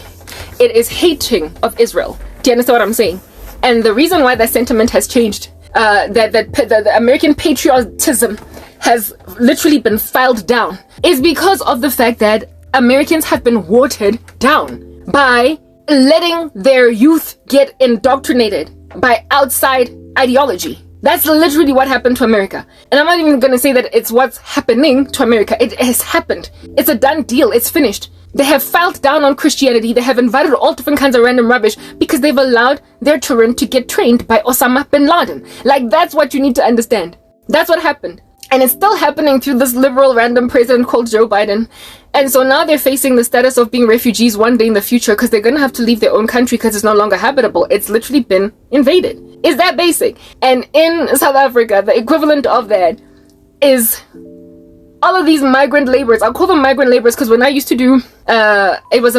It is hating of Israel. Do you understand what I'm saying? And the reason why that sentiment has changed, that the American patriotism has literally been filed down, is because of the fact that Americans have been watered down by letting their youth get indoctrinated by outside ideology. That's literally what happened to America. And I'm not even going to say that it's what's happening to America. It has happened. It's a done deal. It's finished. They have filed down on Christianity. They have invited all different kinds of random rubbish because they've allowed their children to get trained by Osama bin Laden. Like, that's what you need to understand. That's what happened. And it's still happening through this liberal random president called Joe Biden. And so now they're facing the status of being refugees one day in the future because they're going to have to leave their own country because it's no longer habitable. It's literally been invaded. It's that basic. And in South Africa, the equivalent of that is all of these migrant laborers. I'll call them migrant laborers because when I used to do, was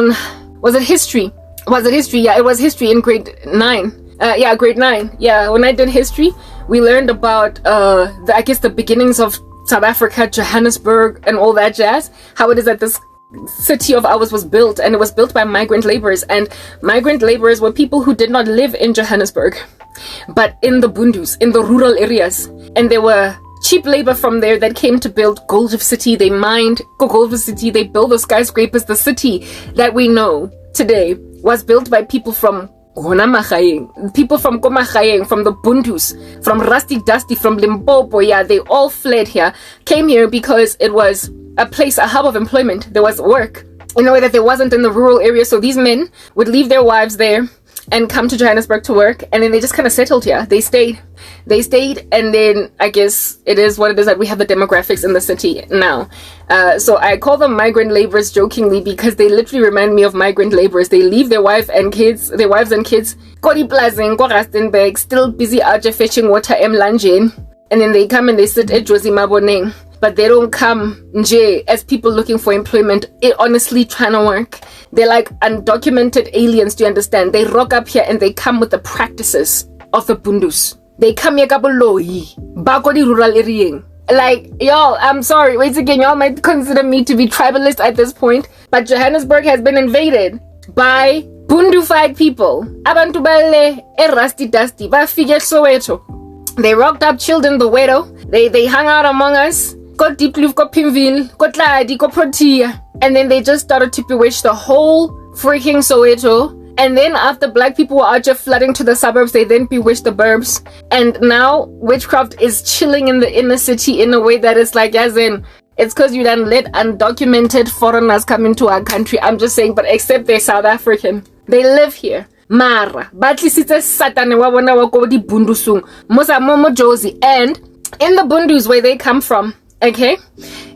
it history? Yeah, it was history in grade 9. Grade 9. Yeah, when I did history, we learned about, the beginnings of South Africa, Johannesburg, and all that jazz. How it is that this city of ours was built, and it was built by migrant laborers. And migrant laborers were people who did not live in Johannesburg, but in the Bundus, in the rural areas. And there were cheap labor from there that came to build Gold Reef City. They mined Gold Reef City. They built the skyscrapers. The city that we know today was built by people from people from Komagayeng, from the Bundus, from Rusty Dusty, from Limpopo. Yeah, they all fled here, came here because it was a place, a hub of employment. There was work in a way that there wasn't in the rural area. So these men would leave their wives there and come to Johannesburg to work, and then they just kind of settled here. They stayed, and then I guess it is what it is that we have the demographics in the city now. So I call them migrant laborers jokingly because they literally remind me of migrant laborers. They leave their wives and kids, Kodi Plazing, Rustenburg, still busy out there fetching water Mlanjeni, and then they come and they sit at Josie Maboneng. But they don't come as people looking for employment, honestly trying to work. They're like undocumented aliens, do you understand? They rock up here and they come with the practices of the Bundus. They come here back on the rural area. Like, y'all, I'm sorry, wait again, y'all might consider me to be tribalist at this point, but Johannesburg has been invaded by Bundu-fied people. Abantu bale rusty dusty, bafike Soweto. They rocked up, chilled in the Wedo. They hung out among us. Got Deep Kloof, got Pimville, got Tladi, got Protea. And then they just started to bewitch the whole freaking Soweto. And then after black people were out just flooding to the suburbs, they then bewitched the burbs. And now witchcraft is chilling in the inner city in a way that is like, as in, it's because you then let undocumented foreigners come into our country. I'm just saying, but except they're South African. They live here. Mara. Batlisitse satane wa bona wa ko di bundusung. Mosa momo Josie. And in the Bundus where they come from, okay?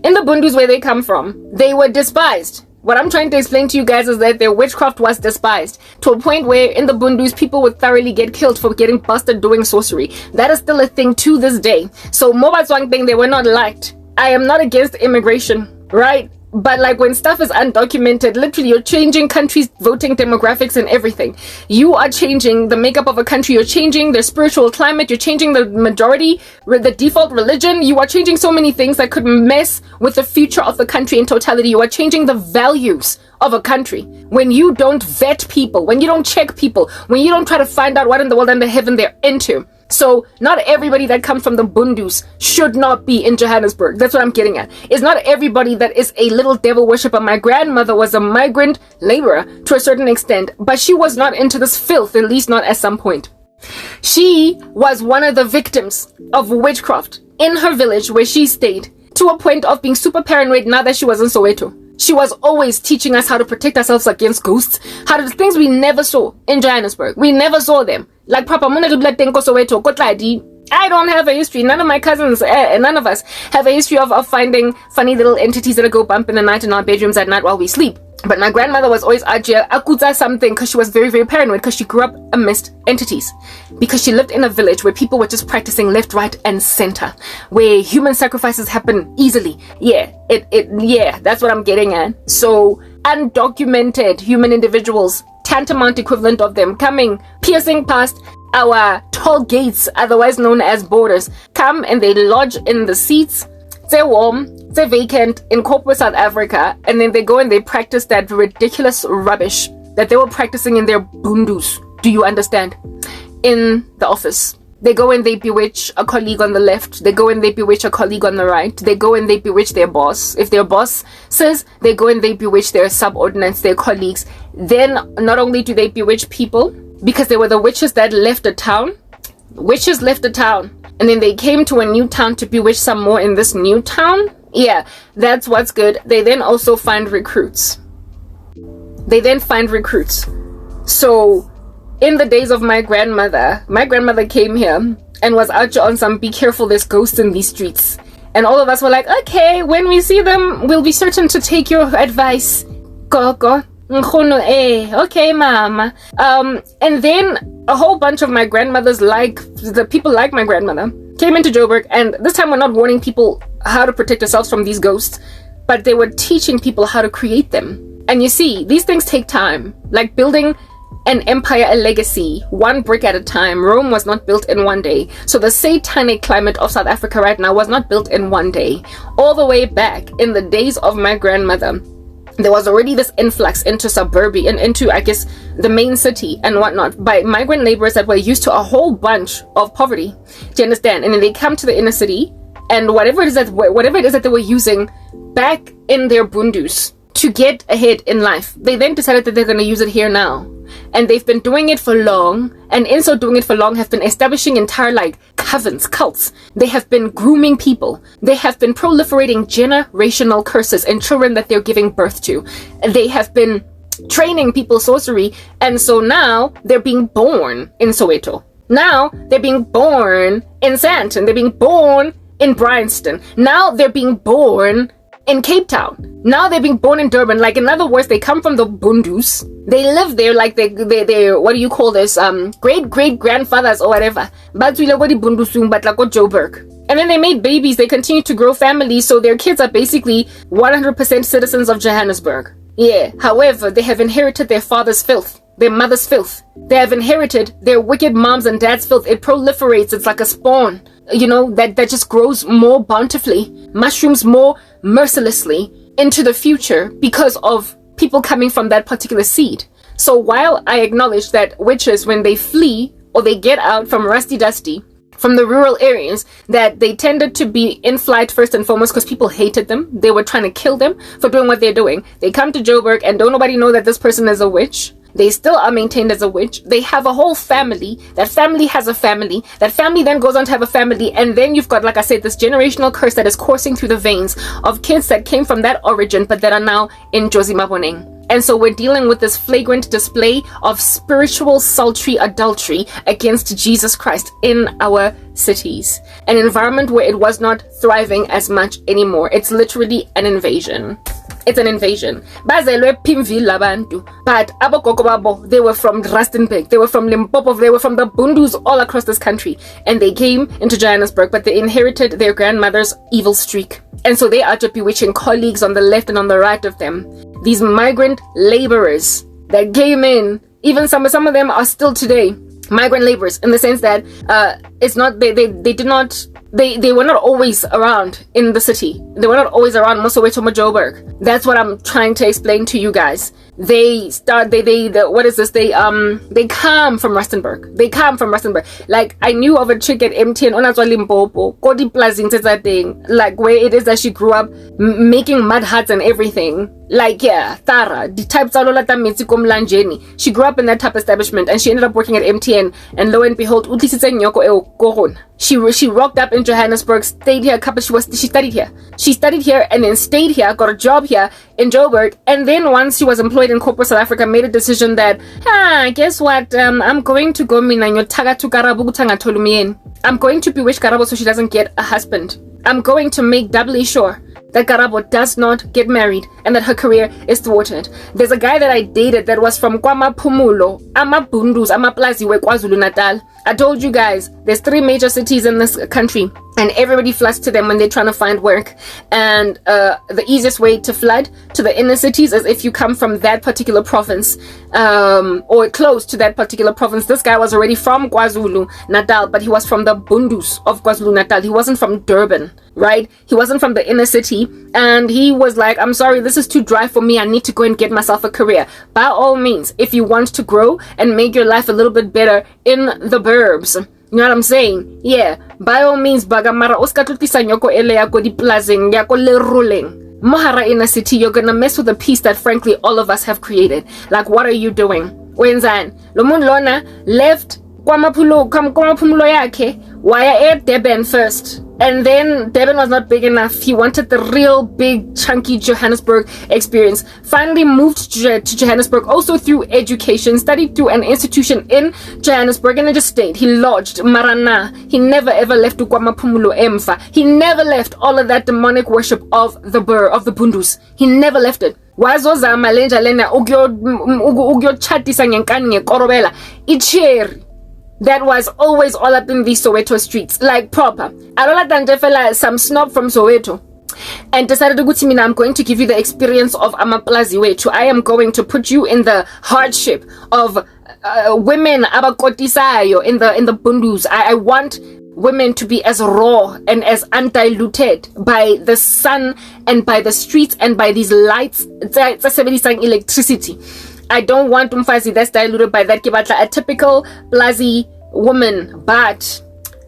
In the Bundus where they come from, they were despised. What I'm trying to explain to you guys is that their witchcraft was despised to a point where in the Bundus, people would thoroughly get killed for getting busted doing sorcery. That is still a thing to this day. So Mobatswang thing, they were not liked. I am not against immigration, right? But like when stuff is undocumented, literally you're changing countries' voting demographics and everything. You are changing the makeup of a country. You're changing their spiritual climate. You're changing the majority, the default religion. You are changing so many things that could mess with the future of the country in totality. You are changing the values of a country. When you don't vet people, when you don't check people, when you don't try to find out what in the world under heaven they're into. So not everybody that comes from the Bundus should not be in Johannesburg. That's what I'm getting at. It's not everybody that is a little devil worshiper. My grandmother was a migrant laborer to a certain extent, but she was not into this filth, at least not at some point. She was one of the victims of witchcraft in her village where she stayed, to a point of being super paranoid now that she was in Soweto. She was always teaching us how to protect ourselves against ghosts, how to do things we never saw in Johannesburg. We never saw them. Like Papa Soweto, I don't have a history. None of my cousins, none of us have a history of finding funny little entities that go bump in the night in our bedrooms at night while we sleep. But my grandmother was always akuza something because she was very, very paranoid because she grew up amidst entities. Because she lived in a village where people were just practicing left, right, and center. Where human sacrifices happen easily. Yeah, that's what I'm getting at. So, undocumented human individuals, tantamount equivalent of them, coming, piercing past our toll gates, otherwise known as borders, come and they lodge in the seats. They're warm, they're vacant in corporate South Africa, and then they go and they practice that ridiculous rubbish that they were practicing in their bundus. Do you understand? In the office. They go and they bewitch a colleague on the left. They go and they bewitch a colleague on the right. They go and they bewitch their boss. If their boss says, they go and they bewitch their subordinates, their colleagues. Then not only do they bewitch people, because they were the witches that left the town. Witches left the town. And then they came to a new town to bewitch some more in this new town. Yeah, that's what's good. They then also find recruits. So, in the days of my grandmother came here and was out on some be careful, there's ghosts in these streets. And all of us were like, okay, when we see them, we'll be certain to take your advice. Go. Okay, mama. And then a whole bunch of my grandmothers, like the people like my grandmother, came into Joburg, and this time we're not warning people how to protect yourselves from these ghosts, but they were teaching people how to create them. And you see, these things take time, like building an empire, a legacy, one brick at a time. Rome was not built in one day. So the satanic climate of South Africa right now was not built in one day. All the way back in the days of my grandmother, there was already this influx into suburbia and into, I guess, the main city and whatnot by migrant laborers that were used to a whole bunch of poverty. Do you understand? And then they come to the inner city, and whatever it is that they were using back in their bundus to get ahead in life, they then decided that they're going to use it here now. And they've been doing it for long, and in so doing it for long have been establishing entire covens, cults. They have been grooming people. They have been proliferating generational curses in children that they're giving birth to. They have been training people sorcery, and so now they're being born in Soweto. Now they're being born in Sandton. They're being born in Bryanston. Now they're being born in Cape Town. Now they're being born in Durban. Like, in other words, they come from the Bundus. They live there like they what do you call this? Great-great-grandfathers or whatever. But we go to Bundusung, but like Joburg. And then they made babies. They continue to grow families. So their kids are basically 100% citizens of Johannesburg. Yeah. However, they have inherited their father's filth. their mother's filth. They have inherited their wicked moms and dads' filth. It proliferates. It's like a spawn, that just grows more bountifully, mushrooms more mercilessly into the future because of people coming from that particular seed. So while I acknowledge that witches, when they flee or they get out from rusty dusty, from the rural areas, that they tended to be in flight first and foremost because people hated them. They were trying to kill them for doing what they're doing. They come to Joburg and don't nobody know that this person is a witch. They still are maintained as a witch. They have a whole family. That family has a family. That family then goes on to have a family. And then you've got, like I said, this generational curse that is coursing through the veins of kids that came from that origin, but that are now in Jozi Maboneng. And so we're dealing with this flagrant display of spiritual sultry adultery against Jesus Christ in our cities. An environment where it was not thriving as much anymore. It's literally an invasion. It's an invasion. Bazelwe Pimville labantu. But abogogo babo, they were from Rustenburg, they were from Limpopo, they were from the Bundus all across this country. And they came into Johannesburg, but they inherited their grandmother's evil streak. And so they are just bewitching colleagues on the left and on the right of them. These migrant laborers that came in, even some of them are still today migrant laborers, in the sense that it's not they were not always around in the city. They were not always around Mosoweto Joburg. That's what I'm trying to explain to you guys. They come from Rustenburg. They come from Rustenburg. Like, I knew of a chick at MTN Onazwa Limpopo, Kodi Plazing says that thing, like where it is that she grew up making mud huts and everything. Like, yeah, Tara, the type she grew up in that type of establishment and she ended up working at MTN, and lo and behold, she rocked up in Johannesburg, stayed here she studied here. She studied here and then stayed here, got a job here in Joburg, and then once she was employed in corporate South Africa, made a decision that, guess what, I'm going to go to Karabo. I'm going to bewitch Karabo so she doesn't get a husband. I'm going to make doubly sure that Karabo does not get married and that her career is thwarted. There's a guy that I dated that was from KwaMaphumulo, Amabundus, Amaplazi, KwaZulu Natal. I told you guys, there's 3 major cities in this country, and everybody floods to them when they're trying to find work. And the easiest way to flood to the inner cities is if you come from that particular province, or close to that particular province. This guy was already from KwaZulu Natal, but he was from the Bundus of KwaZulu Natal. He wasn't from Durban, right? He wasn't from the inner city, and he was like, I'm sorry, this is too dry for me. I need to go and get myself a career. By all means, if you want to grow and make your life a little bit better in the burbs, you know what I'm saying? Yeah, by all means, bagamara oskatutlisa nyoko ele yako di plazing yako le ruling. Mohara in a city, you're gonna mess with the peace that frankly all of us have created. Like, what are you doing? Wenzan Lomun Lona left KwaMaphumulo yake waya at Durban first, and then Durban was not big enough. He wanted the real big chunky Johannesburg experience. Finally moved to Johannesburg, also through education, studied through an institution in Johannesburg, and then just stayed. He lodged Marana. He never ever left KwaMaphumulo Emfa. He never left all of that demonic worship of the Bundus. He never left it. Wazozama lenja lena ugyo chatisa ngenkani ngekorobela icheri. That was always all up in these Soweto streets, like proper. Alola Dandefela, some snob from Soweto, and decided to go to me. I'm going to give you the experience of Amaplazi Wetu. I am going to put you in the hardship of women abakotisayo in the Bundus. I want women to be as raw and as undiluted by the sun and by the streets and by these lights. It's electricity. I don't want umfazi that's diluted by that. A typical Plazi woman, but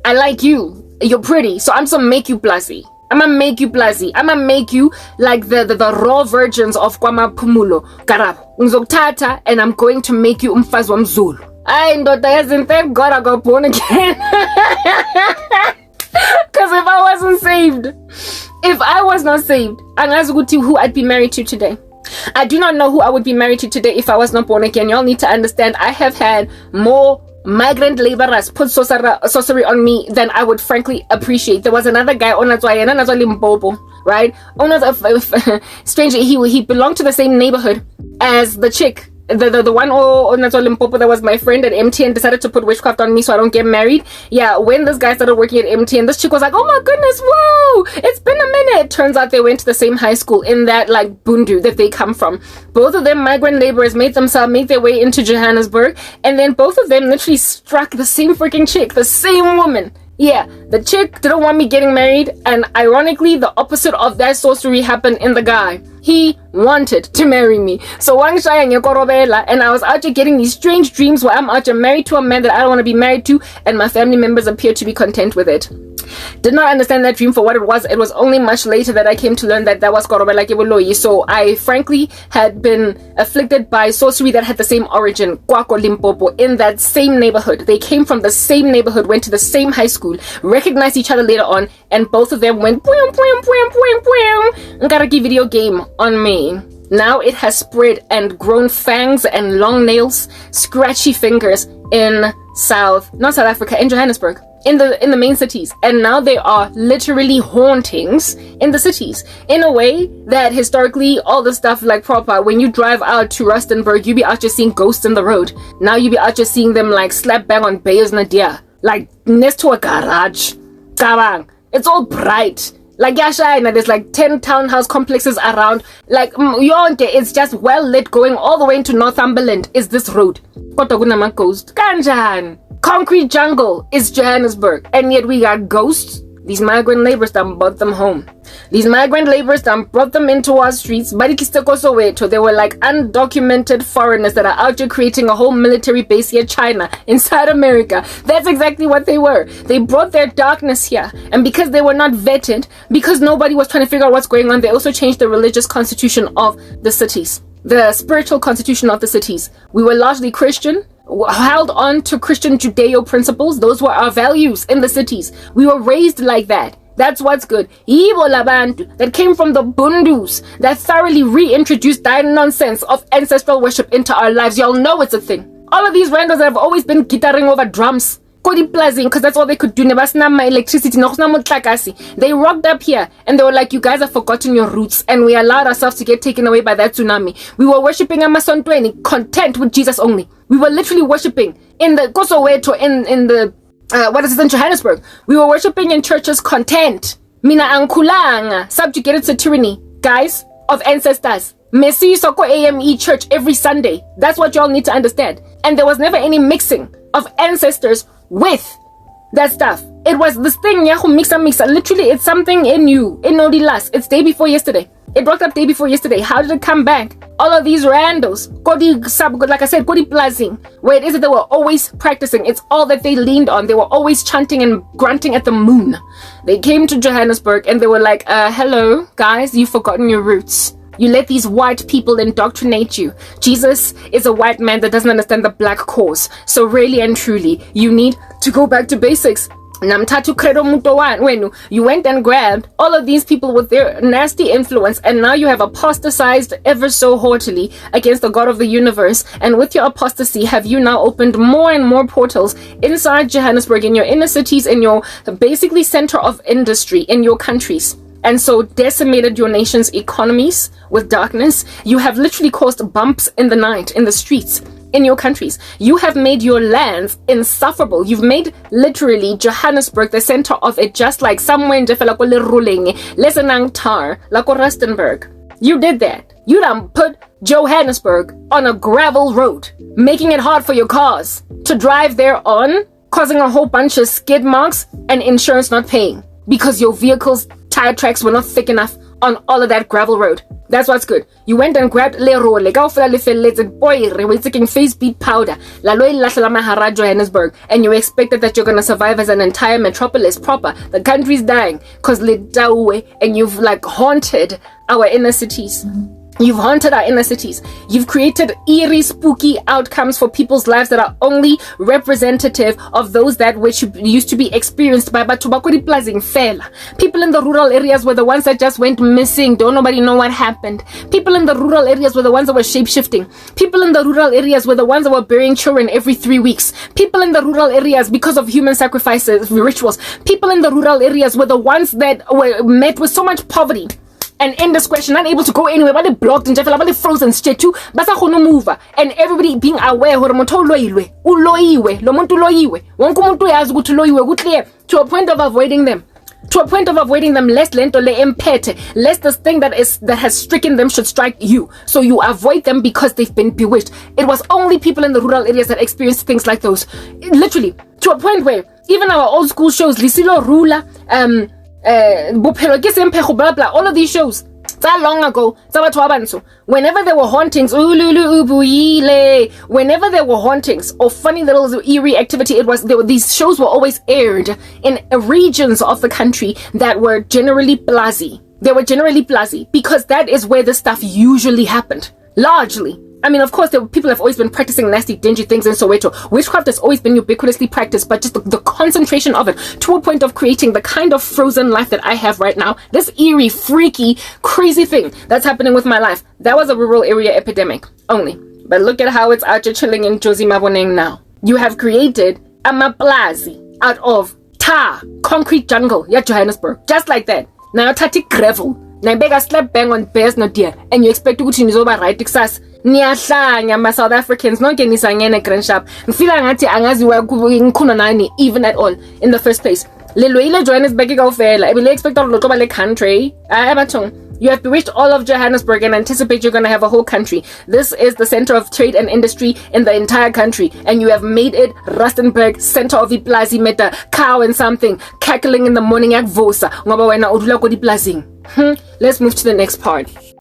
I like you. You're pretty, so I'm gonna make you Plazi. I'm gonna make you Plazi. I'm gonna make you like the raw virgins of KwaMaphumulo, Karabo, Ngzokuthatha, and I'm going to make you umfazi wamZulu. I ndoda yazi, thank God I got born again. Because if I wasn't saved, if I was not saved, angazi who I'd be married to today. I do not know who I would be married to today if I was not born again. Y'all need to understand, I have had more migrant laborers put sorcery on me than I would frankly appreciate. There was another guy, Onazwa Limpopo, right? Strangely, he belonged to the same neighborhood as the chick the one on Limpopo that was my friend at MTN decided to put witchcraft on me so I don't get married. Yeah, when this guy started working at MTN, this chick was like, oh my goodness, whoa, it's been a minute. Turns out they went to the same high school in that like bundu that they come from. Both of them migrant laborers made their way into Johannesburg, and then both of them literally struck the same freaking chick, the same woman. Yeah, the chick didn't want me getting married, and ironically, the opposite of that sorcery happened in the guy. He wanted to marry me. So and I was out here getting these strange dreams where I'm out here married to a man that I don't want to be married to, and my family members appear to be content with it. Did not understand that dream for what it was. It was only much later that I came to learn that that was Korobela Keboloyi. So I frankly had been afflicted by sorcery that had the same origin, Kwako Limpopo, in that same neighborhood. They came from the same neighborhood, went to the same high school, recognized each other later on, and both of them went Ngaraki video game on me. Now it has spread and grown fangs and long nails, scratchy fingers in not South Africa, in Johannesburg, in the main cities. And now there are literally hauntings in the cities in a way that historically all the stuff like proper, when you drive out to Rustenburg, you be out just seeing ghosts in the road. Now you be out just seeing them like slap bang on Bayers Nadia, like next to a garage. Kabang. It's all bright. Like Yashina, there's like 10 townhouse complexes around. Like Yonke, it's just well lit going all the way into Northumberland is this road. Kotaguna Coast. Kanjan. Concrete jungle is Johannesburg. And yet we got ghosts. These migrant laborers that brought them home. These migrant laborers that brought them into our streets. They were like undocumented foreigners that are out here creating a whole military base here, China, inside America. That's exactly what they were. They brought their darkness here. And because they were not vetted, because nobody was trying to figure out what's going on, they also changed the religious constitution of the cities. The spiritual constitution of the cities. We were largely Christian, held on to Christian Judeo principles. Those were our values in the cities. We were raised like that. That's what's good. Ibo Labantu, that came from the Bundus, that thoroughly reintroduced that nonsense of ancestral worship into our lives. Y'all know it's a thing. All of these randos that have always been guitaring over drums, Kodi Plazing, because that's all they could do. My electricity, they rocked up here and they were like, you guys have forgotten your roots, and we allowed ourselves to get taken away by that tsunami. We were worshipping Amasontweni, content with Jesus only. We were literally worshipping in the Kosoweto, in the in Johannesburg. We were worshipping in churches, content. Mina Ankulanga, subjugated to tyranny, guys, of ancestors. Messi Soko AME church every Sunday. That's what y'all need to understand. And there was never any mixing of ancestors with that stuff. It was this thing, Yahoo mixa. Literally, it's something in you. In Nodilas. It's day before yesterday. It broke up day before yesterday. How did it come back? All of these randos, like I said, Kodi Plazing, where it is that they were always practicing. It's all that they leaned on. They were always chanting and grunting at the moon. They came to Johannesburg and they were like, hello, guys, you've forgotten your roots. You let these white people indoctrinate you. Jesus is a white man that doesn't understand the black cause. So really and truly, you need to go back to basics. Namtatu credo mutowan. You went and grabbed all of these people with their nasty influence, and now you have apostatized ever so haughtily against the God of the universe. And with your apostasy, have you now opened more and more portals inside Johannesburg, in your inner cities, in your basically center of industry, in your countries, and so decimated your nation's economies with darkness. You have literally caused bumps in the night, in the streets, in your countries. You have made your lands insufferable. You've made literally Johannesburg the center of it, just like somewhere in Jefelakole Ruling, Lesenang Tar, Lako Rustenburg. You did that. You done put Johannesburg on a gravel road, making it hard for your cars to drive there on, causing a whole bunch of skid marks and insurance not paying because your vehicle's tire tracks were not thick enough on all of that gravel road. That's what's good. You went and grabbed Leroy, we're taking face beat powder, Johannesburg, and you expected that you're gonna survive as an entire metropolis proper. The country's dying because and you've like haunted our inner cities. You've haunted our inner cities. You've created eerie, spooky outcomes for people's lives that are only representative of those that which used to be experienced by Batubakuri Plazing Fela. People in the rural areas were the ones that just went missing. Don't nobody know what happened. People in the rural areas were the ones that were shape-shifting. People in the rural areas were the ones that were burying children every 3 weeks. People in the rural areas, because of human sacrifices, rituals, people in the rural areas were the ones that were met with so much poverty and indiscretion, unable to go anywhere, but they blocked and but they frozen straight too, but move, and everybody being aware to a point of avoiding them. Lest lento le empete, lest this thing that has stricken them should strike you. So you avoid them because they've been bewitched. It was only people in the rural areas that experienced things like those. Literally, to a point where even our old school shows, Lisilo Rula, blah blah, all of these shows, that long ago, whenever there were hauntings, whenever there were hauntings or funny little eerie activity, these shows were always aired in regions of the country that were generally blasé. They were generally blasé because that is where the stuff usually happened, largely. I mean, of course, people have always been practicing nasty, dingy things in Soweto. Witchcraft has always been ubiquitously practiced, but just the concentration of it to a point of creating the kind of frozen life that I have right now, this eerie, freaky, crazy thing that's happening with my life, that was a rural area epidemic only. But look at how it's out here chilling in Jozi Maboneng now. You have created a maplazi out of concrete jungle, Johannesburg, just like that. Now, tati gravel. Now, beg a slap bang on bears, no dear, and you expect to go to Nizoba right, Texas. Niyahlanya ma South Africans nonke nisangene grand shop ngifila ngathi angaziwa ngikhona nani even at all in the first place lelo ile Johannesburg ikawufela ebile expect lo toba le country you have bewitched all of Johannesburg and anticipate you're going to have a whole country. This is the center of trade and industry in the entire country, and you have made it Rustenburg, center of iplazi meta cow and something cackling in the morning at Vosa ngoba wena udula ko diplazing. Let's move to the next part.